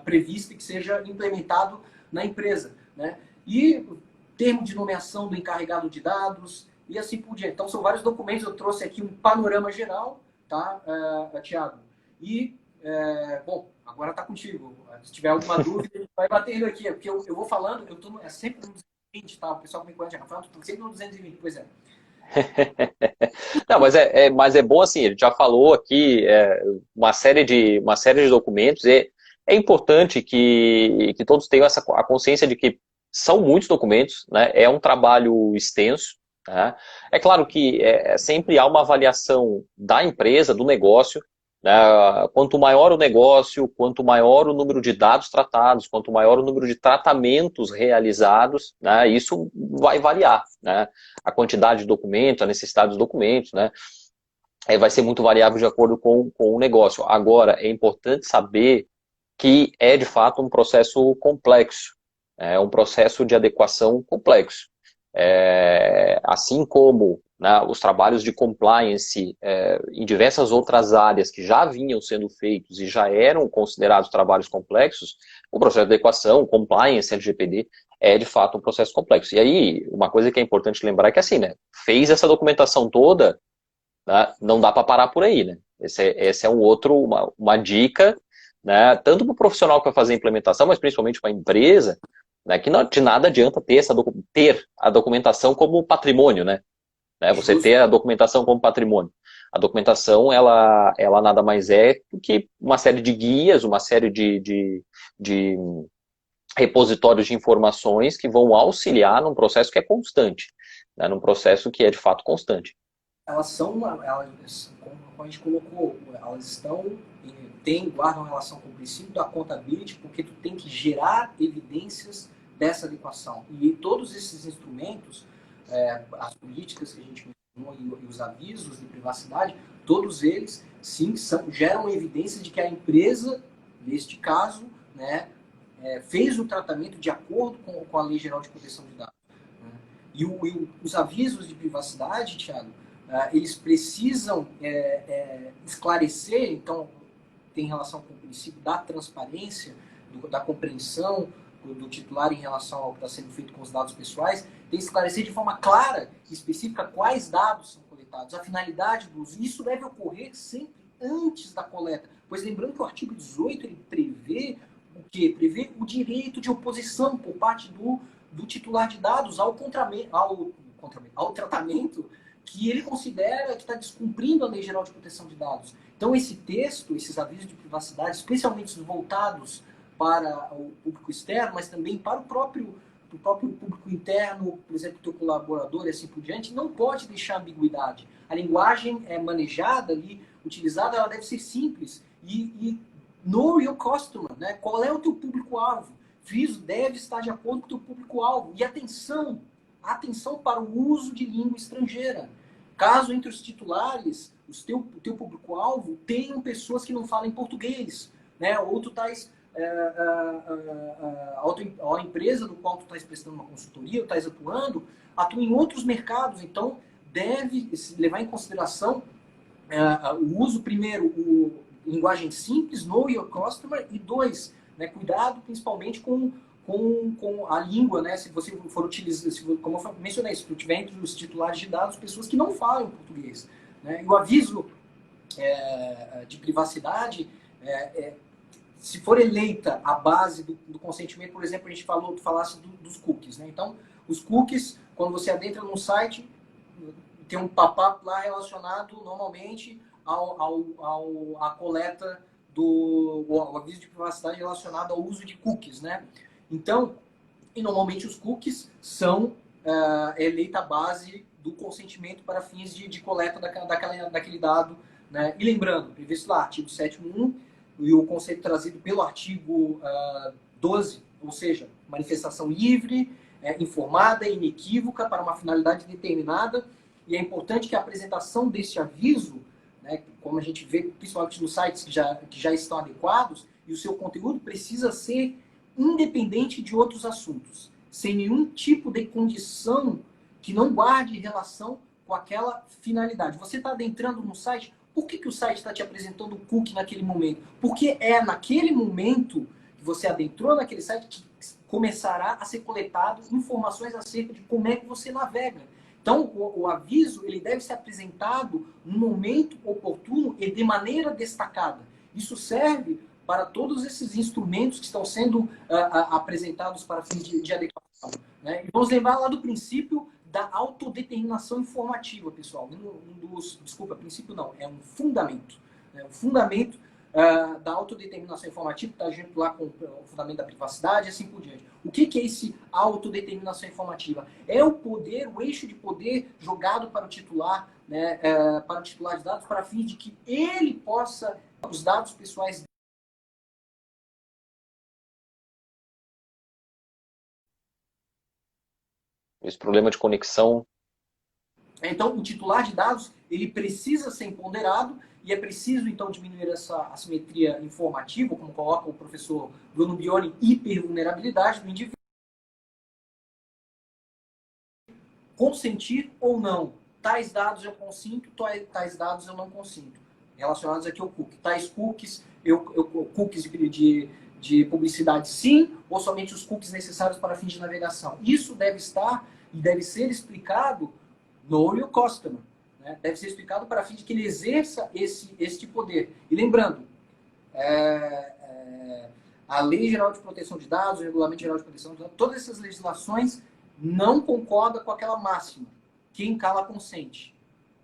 previsto e que seja implementado na empresa. Né? E termo de nomeação do encarregado de dados, e assim por diante. Então, são vários documentos, eu trouxe aqui um panorama geral, tá, Tiago? E, bom, agora está contigo. Se tiver alguma dúvida, a gente vai batendo aqui, porque eu vou falando, eu estou sempre no 220, tá? O pessoal que me conhece já falando, estou sempre no 220, pois é. Não, mas é bom assim, ele já falou aqui uma série de documentos, e é importante que todos tenham a consciência de que são muitos documentos, né? É um trabalho extenso, né? É claro que sempre há uma avaliação da empresa, do negócio, né? Quanto maior o negócio, quanto maior o número de dados tratados, quanto maior o número de tratamentos realizados, né? Isso vai variar, né? A quantidade de documentos, a necessidade dos documentos, né? Vai ser muito variável de acordo com o negócio. Agora, é importante saber que é de fato um processo complexo, é um processo de adequação complexo. Assim como, né, os trabalhos de compliance em diversas outras áreas que já vinham sendo feitos e já eram considerados trabalhos complexos, o processo de adequação, compliance, LGPD, é de fato um processo complexo. E aí, uma coisa que é importante lembrar é que assim, né, fez essa documentação toda, né, não dá para parar por aí, né? Esse é uma dica, né, tanto para o profissional que vai fazer a implementação, mas principalmente para a empresa, né, que de nada adianta ter a documentação como patrimônio, né? Você ter a documentação como patrimônio. A documentação, ela nada mais é do que uma série de guias, uma série de repositórios de informações que vão auxiliar num processo que é constante, né, num processo que é de fato constante. Elas, como a gente colocou, elas guardam relação com o princípio da accountability, porque tu tem que gerar evidências dessa adequação. E todos esses instrumentos, as políticas que a gente mencionou e os avisos de privacidade, todos eles, sim, geram evidência de que a empresa, neste caso, né, fez o tratamento de acordo com a Lei Geral de Proteção de Dados. Né? E os avisos de privacidade, Thiago, eles precisam esclarecer, então, tem relação com o princípio da transparência, da compreensão do titular em relação ao que está sendo feito com os dados pessoais, tem que esclarecer de forma clara e específica quais dados são coletados, a finalidade do uso. Isso deve ocorrer sempre antes da coleta, pois lembrando que o artigo 18 ele prevê o quê? Prevê o direito de oposição por parte do titular de dados ao tratamento que ele considera que está descumprindo a Lei Geral de Proteção de Dados. Então, esse texto, esses avisos de privacidade, especialmente os voltados para o público externo, mas também para o próprio público interno, por exemplo, o teu colaborador e assim por diante, não pode deixar ambiguidade. A linguagem é manejada ali, utilizada, ela deve ser simples. E know your customer, né? Qual é o teu público-alvo? Viso deve estar de acordo com o teu público-alvo. E atenção para o uso de língua estrangeira. Caso entre os titulares, o teu público-alvo, tenham pessoas que não falem português, né? Ou tu estás... a empresa do qual tu estás prestando uma consultoria, ou estás atuando, atua em outros mercados. Então, deve levar em consideração o uso, primeiro, linguagem simples, know your customer, e 2, né, cuidado principalmente com a língua, né? Se você for utilizar, como eu mencionei, se tu tiver entre os titulares de dados pessoas que não falam português, né? E o aviso de privacidade, se for eleita a base do consentimento, por exemplo, a gente falasse dos cookies, né? Então, os cookies, quando você adentra num site, tem um pop-up lá relacionado normalmente à coleta ao aviso de privacidade relacionado ao uso de cookies, né? Então, e normalmente os cookies são eleita a base do consentimento para fins de coleta daquele dado, né? E lembrando, previsto lá, artigo 7º1, e o conceito trazido pelo artigo 12, ou seja, manifestação livre, informada e inequívoca para uma finalidade determinada, e é importante que a apresentação deste aviso, né, como a gente vê principalmente nos sites que já estão adequados, e o seu conteúdo precisa ser independente de outros assuntos, sem nenhum tipo de condição que não guarde relação com aquela finalidade. Você está adentrando no site, por que o site está te apresentando o cookie naquele momento? Porque é naquele momento que você adentrou naquele site que começará a ser coletado informações acerca de como é que você navega. Então, o aviso ele deve ser apresentado no momento oportuno e de maneira destacada. Isso serve para todos esses instrumentos que estão sendo apresentados para fins de adequação, né? E vamos lembrar lá do princípio da autodeterminação informativa, pessoal. Desculpa, princípio não, é um fundamento. Né? Um fundamento da autodeterminação informativa, que está junto lá com o fundamento da privacidade e assim por diante. O que é esse autodeterminação informativa? É o poder, o eixo de poder jogado para o titular, né, para o titular de dados, para fins de que ele possa, os dados pessoais. Esse problema de conexão. Então, o titular de dados, ele precisa ser empoderado e é preciso, então, diminuir essa assimetria informativa, como coloca o professor Bruno Bioni, hipervulnerabilidade do indivíduo. Consentir ou não. Tais dados eu consinto, tais dados eu não consinto. Relacionados aqui ao cookie. Tais cookies, cookies de publicidade sim, ou somente os cookies necessários para fins de navegação. Isso deve estar e deve ser explicado no your customer. Né? Deve ser explicado para fins de que ele exerça este poder. E lembrando, a Lei Geral de Proteção de Dados, o Regulamento Geral de Proteção de Dados, todas essas legislações não concordam com aquela máxima. Quem cala consente.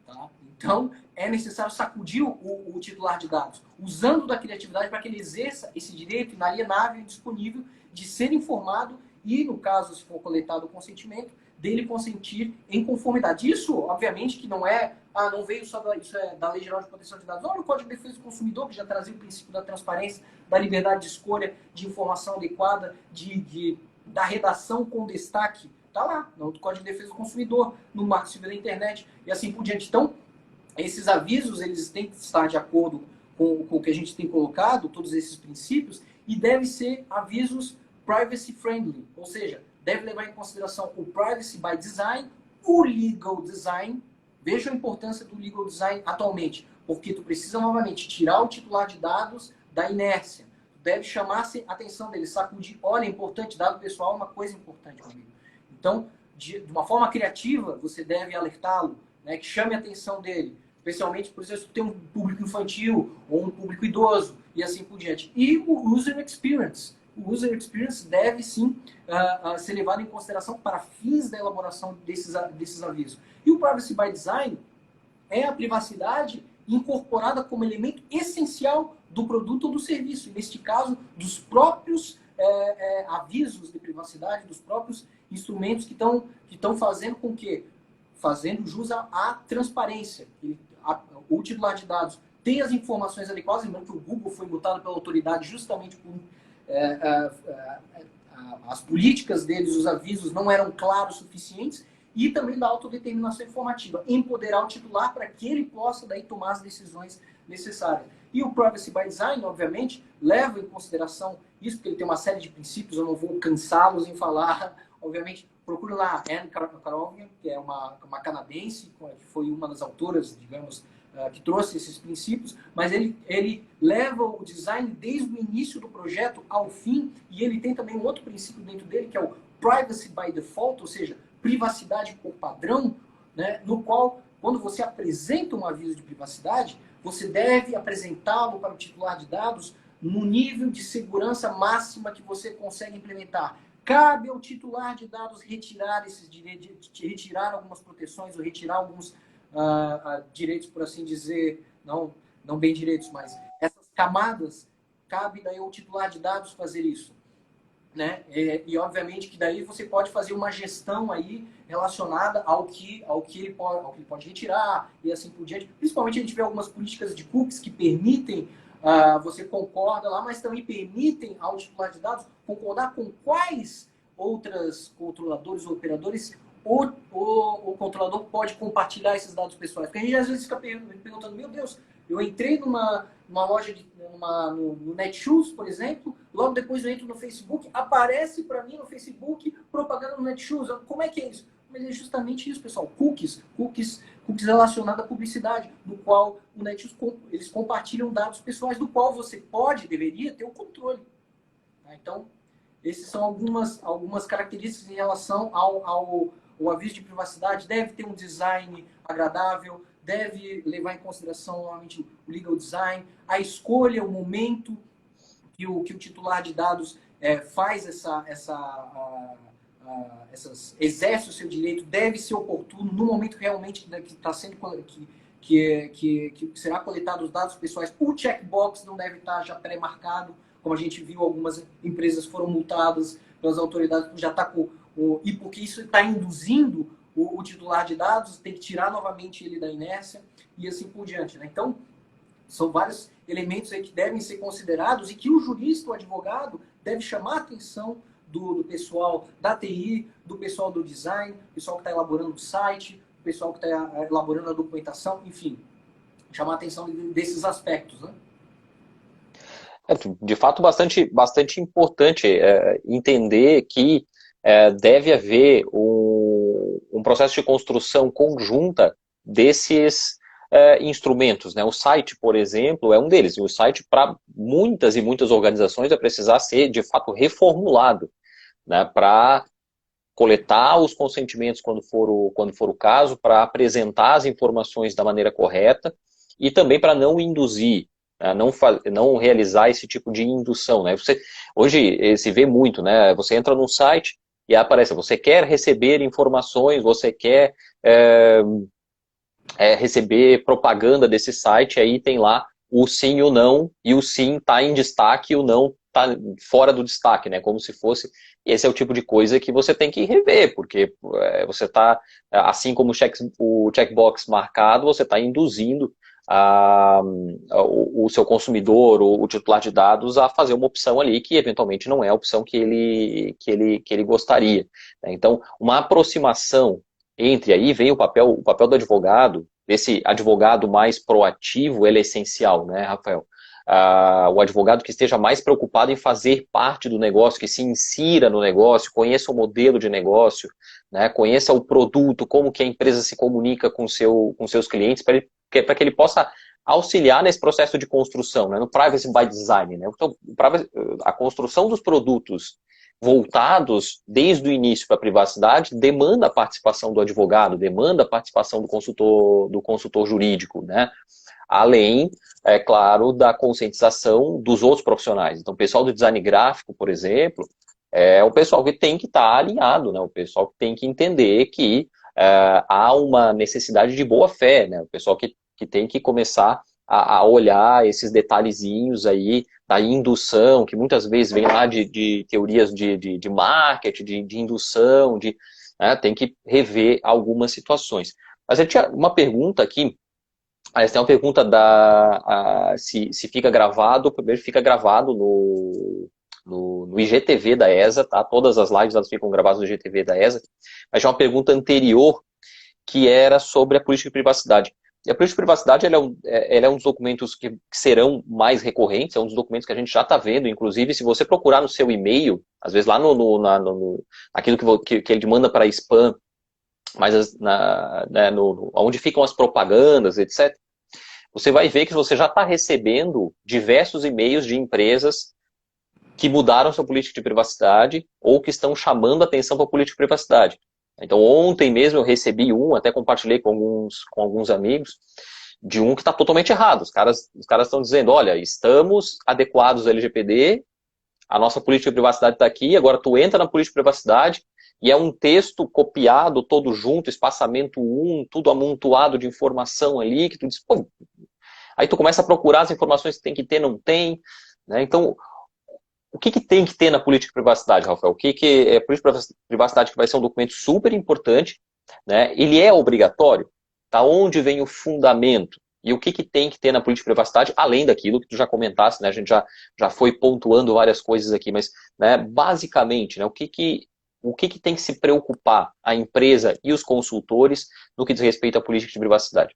Tá? Então, é necessário sacudir o titular de dados, usando da criatividade para que ele exerça esse direito inalienável e disponível de ser informado e, no caso, se for coletado o consentimento, dele consentir em conformidade. Isso, obviamente, que não veio só isso é da Lei Geral de Proteção de Dados. Olha o Código de Defesa do Consumidor, que já trazia o princípio da transparência, da liberdade de escolha, de informação adequada, da redação com destaque. Está lá, no Código de Defesa do Consumidor, no Marco Civil da Internet e assim por diante. Então, esses avisos, eles têm que estar de acordo com o que a gente tem colocado, todos esses princípios, e devem ser avisos privacy friendly, ou seja, deve levar em consideração o privacy by design, o legal design, Veja a importância do legal design atualmente, porque tu precisa novamente tirar o titular de dados da inércia. Tu deve chamar a atenção dele, sacudir. Olha, é importante, dado pessoal é uma coisa importante comigo. Então, de uma forma criativa, você deve alertá-lo, né, que chame a atenção dele. Especialmente, por exemplo, se tu tem um público infantil ou um público idoso e assim por diante. E o user experience. O user experience deve sim ser levado em consideração para fins da elaboração desses avisos. E o privacy by design é a privacidade incorporada como elemento essencial do produto ou do serviço. E neste caso, dos próprios avisos de privacidade, dos próprios instrumentos que estão fazendo com que, fazendo jus à transparência. O titular de dados tem as informações adequadas, lembrando que o Google foi multado pela autoridade justamente por as políticas deles, os avisos não eram claros o suficientes, e também da autodeterminação informativa, empoderar o titular para que ele possa daí tomar as decisões necessárias. E o Privacy by Design, obviamente, leva em consideração isso, porque ele tem uma série de princípios, eu não vou cansá-los em falar, obviamente. Procure lá a Anne Karovian, que é uma canadense, que foi uma das autoras, digamos, que trouxe esses princípios, mas ele leva o design desde o início do projeto ao fim, e ele tem também um outro princípio dentro dele, que é o Privacy by Default, ou seja, privacidade por padrão, né, no qual, quando você apresenta um aviso de privacidade, você deve apresentá-lo para o titular de dados no nível de segurança máxima que você consegue implementar. Cabe ao titular de dados retirar esses direitos, retirar algumas proteções ou retirar alguns direitos, por assim dizer, não bem direitos, mas essas camadas, cabe daí ao titular de dados fazer isso. Né? E obviamente que daí você pode fazer uma gestão aí relacionada ao que ele pode retirar e assim por diante. Principalmente a gente vê algumas políticas de cookies que permitem, você concorda lá, mas também permitem ao titular de dados concordar com quais outras controladores ou operadores o controlador pode compartilhar esses dados pessoais. Porque a gente às vezes fica perguntando, meu Deus, eu entrei numa loja, no Netshoes, por exemplo, logo depois eu entro no Facebook, aparece para mim no Facebook propaganda no Netshoes. Como é que é isso? Mas é justamente isso, pessoal. Cookies relacionados à publicidade, no qual o Netshoes, eles compartilham dados pessoais, do qual você deveria ter o controle. Tá? Então, essas são algumas características em relação ao aviso de privacidade. Deve ter um design agradável, deve levar em consideração novamente o legal design, a escolha, o momento que o titular de dados faz exerce o seu direito, deve ser oportuno no momento realmente que está sendo que será coletados os dados pessoais. O checkbox não deve estar já pré-marcado, como a gente viu, algumas empresas foram multadas pelas autoridades por já estar e porque isso está induzindo o titular de dados, tem que tirar novamente ele da inércia e assim por diante. Né? Então, são vários elementos aí que devem ser considerados e que o jurista, o advogado, deve chamar a atenção do pessoal da TI, do pessoal do design, do pessoal que está elaborando o site, do pessoal que está elaborando a documentação, enfim, chamar a atenção desses aspectos. Né? De fato, bastante importante entender que deve haver um processo de construção conjunta desses instrumentos. Né? O site, por exemplo, é um deles. E o site, para muitas e muitas organizações, vai precisar ser, de fato, reformulado, né? Para coletar os consentimentos quando for o caso, para apresentar as informações da maneira correta e também para não induzir, né? Não realizar esse tipo de indução. Né? Hoje se vê muito, né? Você entra num site e aparece, você quer receber informações, você quer receber propaganda desse site, aí tem lá o sim e o não, e o sim está em destaque e o não está fora do destaque, né? Como se fosse... Esse é o tipo de coisa que você tem que rever, porque você está, assim como o checkbox marcado, você está induzindo o seu consumidor, o titular de dados, a fazer uma opção ali que eventualmente não é a opção que ele gostaria. Então, uma aproximação entre aí vem o papel do advogado, esse advogado mais proativo, ele é essencial, né, Rafael? o advogado que esteja mais preocupado em fazer parte do negócio, que se insira no negócio, conheça o modelo de negócio, né, conheça o produto, como que a empresa se comunica com seus clientes, para que ele possa auxiliar nesse processo de construção, né, no Privacy by Design. Né? Então, a construção dos produtos voltados desde o início para a privacidade demanda a participação do advogado, demanda a participação do consultor jurídico, né? Além, é claro, da conscientização dos outros profissionais. Então, o pessoal do design gráfico, por exemplo, é o pessoal que tem que estar alinhado, né? O pessoal que tem que entender que há uma necessidade de boa fé, né? O pessoal que tem que começar a olhar esses detalhezinhos aí da indução, que muitas vezes vem lá de teorias de marketing, de indução, né? Tem que rever algumas situações. Mas eu tinha uma pergunta aqui. Aliás, tem uma pergunta se fica gravado. Primeiro fica gravado no IGTV da ESA, tá? Todas as lives elas ficam gravadas no IGTV da ESA. Mas tinha uma pergunta anterior que era sobre a política de privacidade. E a política de privacidade ela é um dos documentos que serão mais recorrentes, é um dos documentos que a gente já está vendo. Inclusive, se você procurar no seu e-mail, às vezes lá naquilo que ele manda para spam, mas né, onde ficam as propagandas, etc., você vai ver que você já está recebendo diversos e-mails de empresas que mudaram sua política de privacidade ou que estão chamando a atenção para a política de privacidade. Então, ontem mesmo eu recebi até compartilhei com alguns amigos, de um que está totalmente errado. Os caras estão dizendo, olha, estamos adequados ao LGPD, a nossa política de privacidade está aqui, agora tu entra na política de privacidade, e é um texto copiado todo junto, espaçamento 1, tudo amontoado de informação ali, que tu diz, pô, aí tu começa a procurar as informações que tem que ter, não tem, né? Então, o que tem que ter na política de privacidade, Rafael? A política de privacidade que vai ser um documento super importante, né? Ele é obrigatório? Da onde vem o fundamento? E o que tem que ter na política de privacidade, além daquilo que tu já comentaste, né? A gente já foi pontuando várias coisas aqui, mas, né, basicamente, né, o que tem que se preocupar a empresa e os consultores no que diz respeito à política de privacidade?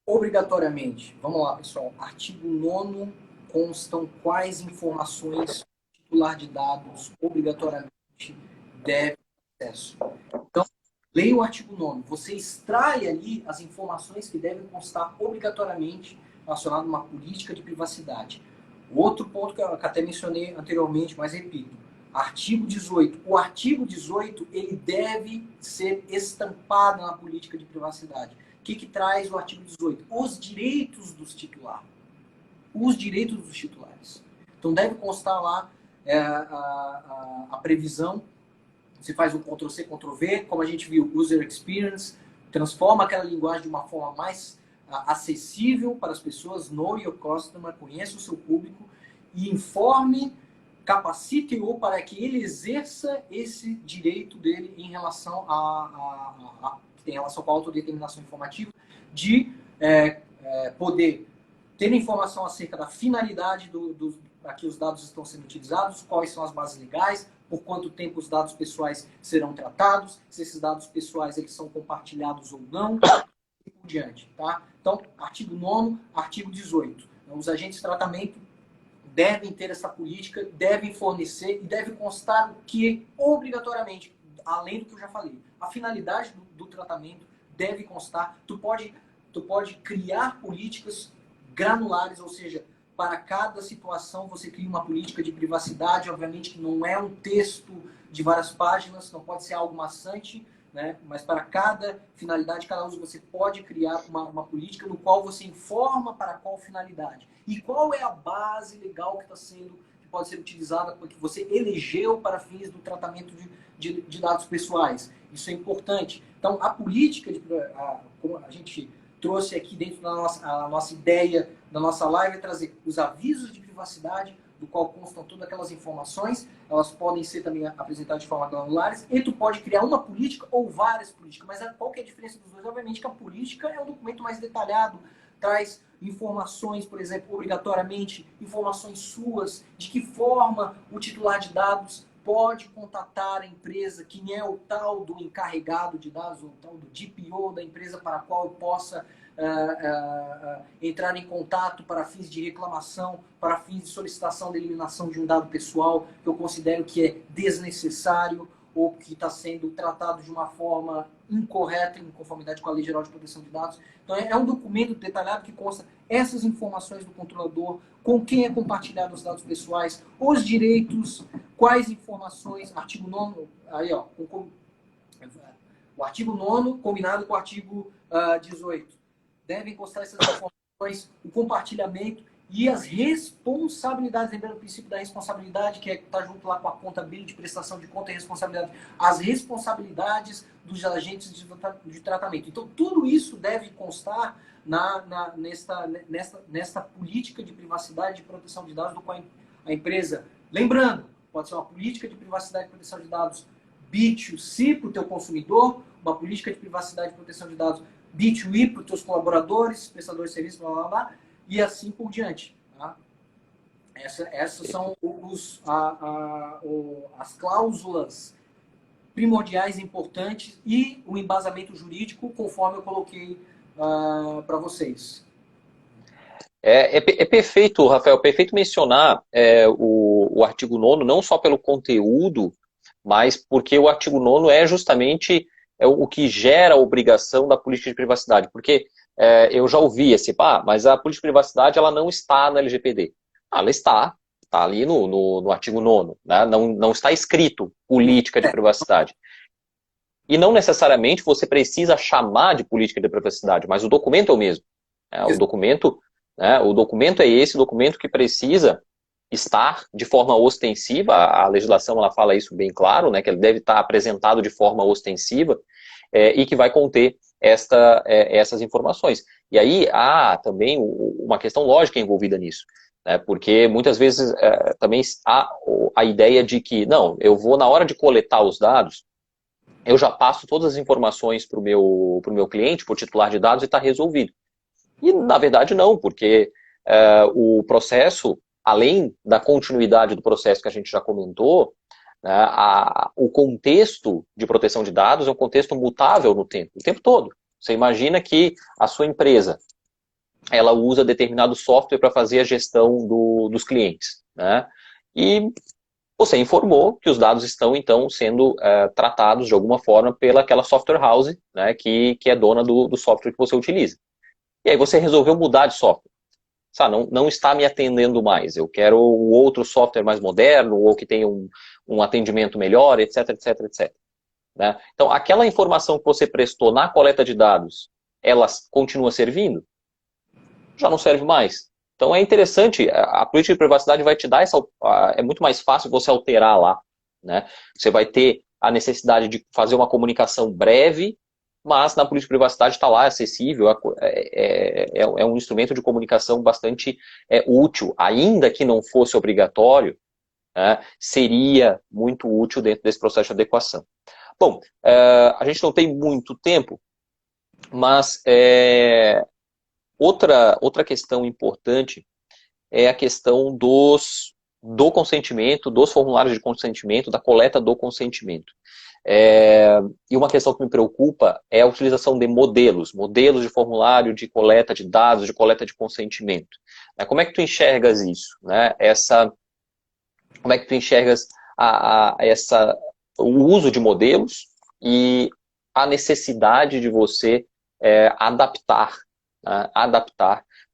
Obrigatoriamente, vamos lá, pessoal. Artigo 9º, constam quais informações o titular de dados obrigatoriamente deve ter acesso. Então, leia o artigo 9º. Você extrai ali as informações que devem constar obrigatoriamente relacionado a uma política de privacidade. Outro ponto que eu até mencionei anteriormente, mas repito. Artigo 18. O artigo 18 ele deve ser estampado na política de privacidade. O que traz o artigo 18? Os direitos dos titulares. Os direitos dos titulares. Então deve constar lá a previsão. Você faz um Ctrl+C, Ctrl+V, como a gente viu, User Experience, transforma aquela linguagem de uma forma mais acessível para as pessoas, know your customer, conheça o seu público e informe, capacite-o para que ele exerça esse direito dele em relação tem relação com a autodeterminação informativa, de poder ter informação acerca da finalidade a que os dados estão sendo utilizados, quais são as bases legais, por quanto tempo os dados pessoais serão tratados, se esses dados pessoais eles são compartilhados ou não, e por diante. Tá? Então, artigo 9º, artigo 18. Então, os agentes de tratamento devem ter essa política, devem fornecer e deve constar o que, obrigatoriamente, além do que eu já falei, a finalidade do tratamento deve constar. Tu pode criar políticas granulares, ou seja, para cada situação você cria uma política de privacidade, obviamente que não é um texto de várias páginas, não pode ser algo maçante, né? Mas para cada finalidade, cada uso, você pode criar uma política no qual você informa para qual finalidade. E qual é a base legal que pode ser utilizada, que você elegeu para fins do tratamento de dados pessoais. Isso é importante. Então, a política, como a gente trouxe aqui dentro da nossa ideia, da nossa live, é trazer os avisos de privacidade, do qual constam todas aquelas informações. Elas podem ser também apresentadas de forma granulares, e tu pode criar uma política ou várias políticas. Mas qual que é a diferença dos dois? Obviamente que a política é um documento mais detalhado, traz informações, por exemplo, obrigatoriamente, informações suas, de que forma o titular de dados pode contatar a empresa, quem é o tal do encarregado de dados, o tal do DPO da empresa para a qual eu possa entrar em contato para fins de reclamação, para fins de solicitação de eliminação de um dado pessoal que eu considero que é desnecessário ou que está sendo tratado de uma forma incorreta, em conformidade com a Lei Geral de Proteção de Dados. Então, é um documento detalhado que consta essas informações do controlador, com quem é compartilhado os dados pessoais, os direitos, quais informações, artigo 9º, aí, ó, o artigo 9º combinado com o artigo 18. Devem constar essas informações, o compartilhamento e as responsabilidades, lembrando o princípio da responsabilidade, que está junto lá com a contabilidade, prestação de conta e responsabilidade, as responsabilidades dos agentes de tratamento. Então, tudo isso deve constar nesta política de privacidade e proteção de dados do qual a empresa, lembrando, pode ser uma política de privacidade e proteção de dados B2C para o teu consumidor, uma política de privacidade e proteção de dados B2E para os teus colaboradores, prestadores de serviço, blá, blá, blá, e assim por diante. Tá? Essas são as cláusulas primordiais importantes e o embasamento jurídico, conforme eu coloquei para vocês. É perfeito, Rafael, perfeito mencionar o artigo 9º, não só pelo conteúdo, mas porque o artigo 9º é justamente o que gera a obrigação da política de privacidade. Porque eu já ouvi assim, mas a política de privacidade ela não está na LGPD. Ela está ali no artigo 9º, né? Não está escrito política de privacidade. E não necessariamente você precisa chamar de política de privacidade, mas o documento é o mesmo. O documento é esse documento que precisa estar de forma ostensiva, a legislação ela fala isso bem claro, né, que ele deve estar apresentado de forma ostensiva e que vai conter essas informações. E aí há também uma questão lógica envolvida nisso, né, porque muitas vezes também há a ideia de que, não, eu vou na hora de coletar os dados, eu já passo todas as informações para o meu cliente, para o titular de dados e está resolvido. E na verdade não, porque o processo, além da continuidade do processo que a gente já comentou, né, o contexto de proteção de dados é um contexto mutável no tempo, o tempo todo. Você imagina que a sua empresa ela usa determinado software para fazer a gestão dos clientes, né? E você informou que os dados estão, então, sendo tratados de alguma forma pelaquela software house, né, que é dona do software que você utiliza. E aí você resolveu mudar de software. Não está me atendendo mais. Eu quero o outro software mais moderno, ou que tenha um atendimento melhor, etc, etc, etc. Né? Então, aquela informação que você prestou na coleta de dados, ela continua servindo? Já não serve mais. Então, é interessante, a política de privacidade vai te dar é muito mais fácil você alterar lá. Né? Você vai ter a necessidade de fazer uma comunicação breve, mas na política de privacidade está lá, acessível, é um instrumento de comunicação bastante útil, ainda que não fosse obrigatório, né, seria muito útil dentro desse processo de adequação. Bom, a gente não tem muito tempo, mas outra questão importante é a questão do consentimento, dos formulários de consentimento, da coleta do consentimento. E uma questão que me preocupa é a utilização de modelos de formulário, de coleta de dados, de coleta de consentimento. Como é que tu enxergas isso? Né? Como é que tu enxergas o uso de modelos e a necessidade de você adaptar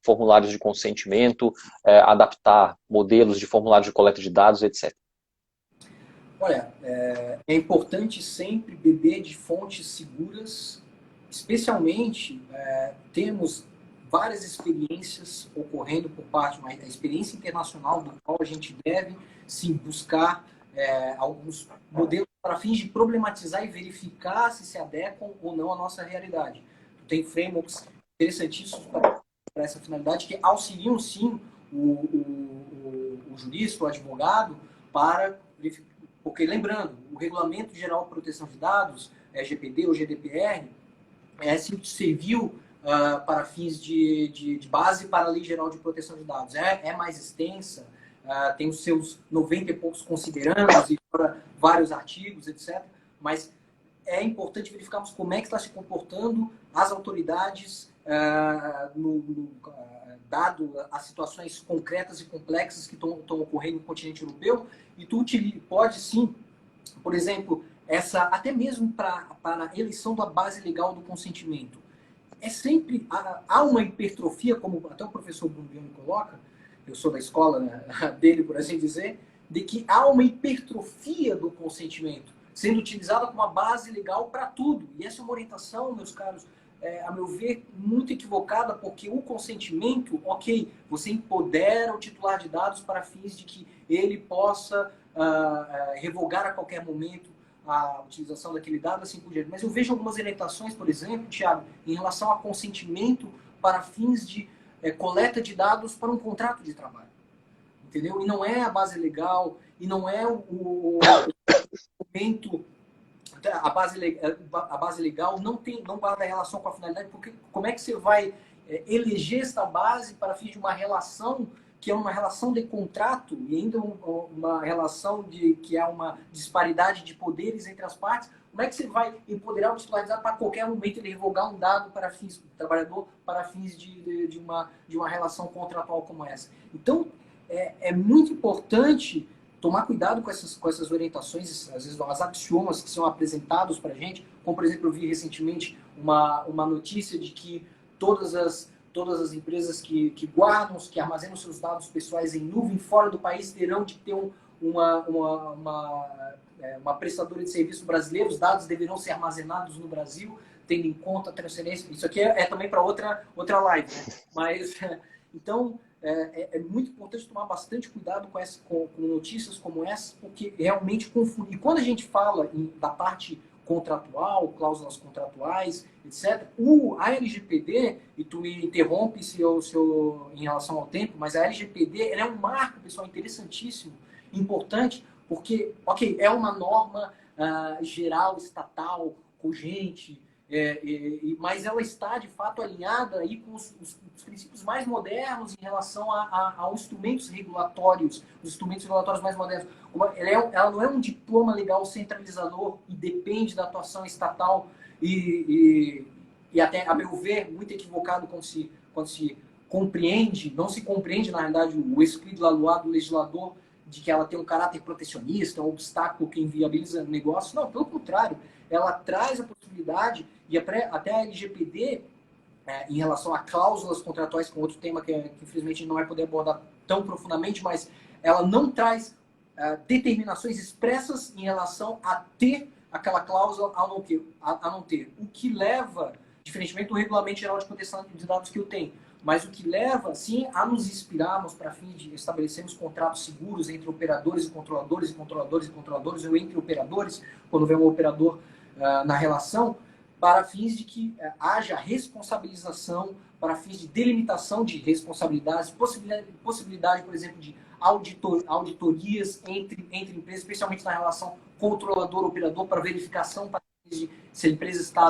formulários de consentimento, adaptar modelos de formulários de coleta de dados, etc. Olha, é importante sempre beber de fontes seguras, especialmente temos várias experiências ocorrendo por parte da experiência internacional, do qual a gente deve sim buscar alguns modelos para fins de problematizar e verificar se adequam ou não à nossa realidade. Tem frameworks interessantíssimos para essa finalidade que auxiliam sim o jurista, o advogado, para verificar. Porque, lembrando, o Regulamento Geral de Proteção de Dados, LGPD ou GDPR, serviu para fins de base para a Lei Geral de Proteção de Dados. É mais extensa, tem os seus 90 e poucos considerandos e vários artigos, etc. Mas é importante verificarmos como é que está se comportando as autoridades dado as situações concretas e complexas que estão ocorrendo no continente europeu. E tu pode sim, por exemplo, até mesmo para a eleição da base legal do consentimento. Há uma hipertrofia, como até o professor Bruno coloca, eu sou da escola, né, dele, por assim dizer, de que há uma hipertrofia do consentimento, sendo utilizada como uma base legal para tudo. E essa é uma orientação, meus caros, a meu ver, muito equivocada, porque o consentimento, ok, você empodera o titular de dados para fins de que ele possa revogar a qualquer momento a utilização daquele dado, assim por diante. Mas eu vejo algumas orientações, por exemplo, Thiago, em relação a consentimento para fins de coleta de dados para um contrato de trabalho. Entendeu? E não é a base legal, e não é o documento. A base legal não guarda relação com a finalidade, porque como é que você vai eleger esta base para fins de uma relação que é uma relação de contrato e ainda uma relação que é uma disparidade de poderes entre as partes? Como é que você vai empoderar o titularizado para qualquer momento ele revogar um dado para fins do trabalhador, para fins de uma relação contratual como essa? Então, é muito importante tomar cuidado com essas orientações, às vezes as axiomas que são apresentados para a gente, como, por exemplo, eu vi recentemente uma notícia de que todas as empresas que guardam, que armazenam seus dados pessoais em nuvem fora do país terão de ter uma prestadora de serviço brasileira, os dados deverão ser armazenados no Brasil, tendo em conta a transferência. Isso aqui é também para outra live, né? Mas, então, é muito importante tomar bastante cuidado com notícias como essa, porque realmente confunde. E quando a gente fala da parte contratual, cláusulas contratuais, etc., a LGPD, e tu me interrompe em relação ao tempo, mas a LGPD ela é um marco, pessoal, interessantíssimo, importante, porque, ok, é uma norma geral, estatal, cogente, mas ela está, de fato, alinhada aí com os princípios mais modernos em relação aos instrumentos regulatórios, os instrumentos regulatórios mais modernos. Ela não é um diploma legal centralizador e depende da atuação estatal e até, a meu ver, muito equivocado quando se compreende, não se compreende, na realidade, o esprit de la loi do legislador, de que ela tem um caráter protecionista, um obstáculo que inviabiliza o negócio. Não, pelo contrário, ela traz a possibilidade, e até a LGPD, em relação a cláusulas contratuais, que é outro tema que infelizmente não vai poder abordar tão profundamente, mas ela não traz determinações expressas em relação a ter aquela cláusula a não ter. O que leva, diferentemente do Regulamento Geral de Proteção de Dados que eu tenho, mas o que leva, sim, a nos inspirarmos para fim de estabelecermos contratos seguros entre operadores e controladores, e controladores e controladores, ou entre operadores, quando vem um operador na relação, para fins de que haja responsabilização, para fins de delimitação de responsabilidades, possibilidade, por exemplo, de auditorias entre empresas, especialmente na relação controlador-operador, para verificação para fins de se a empresa está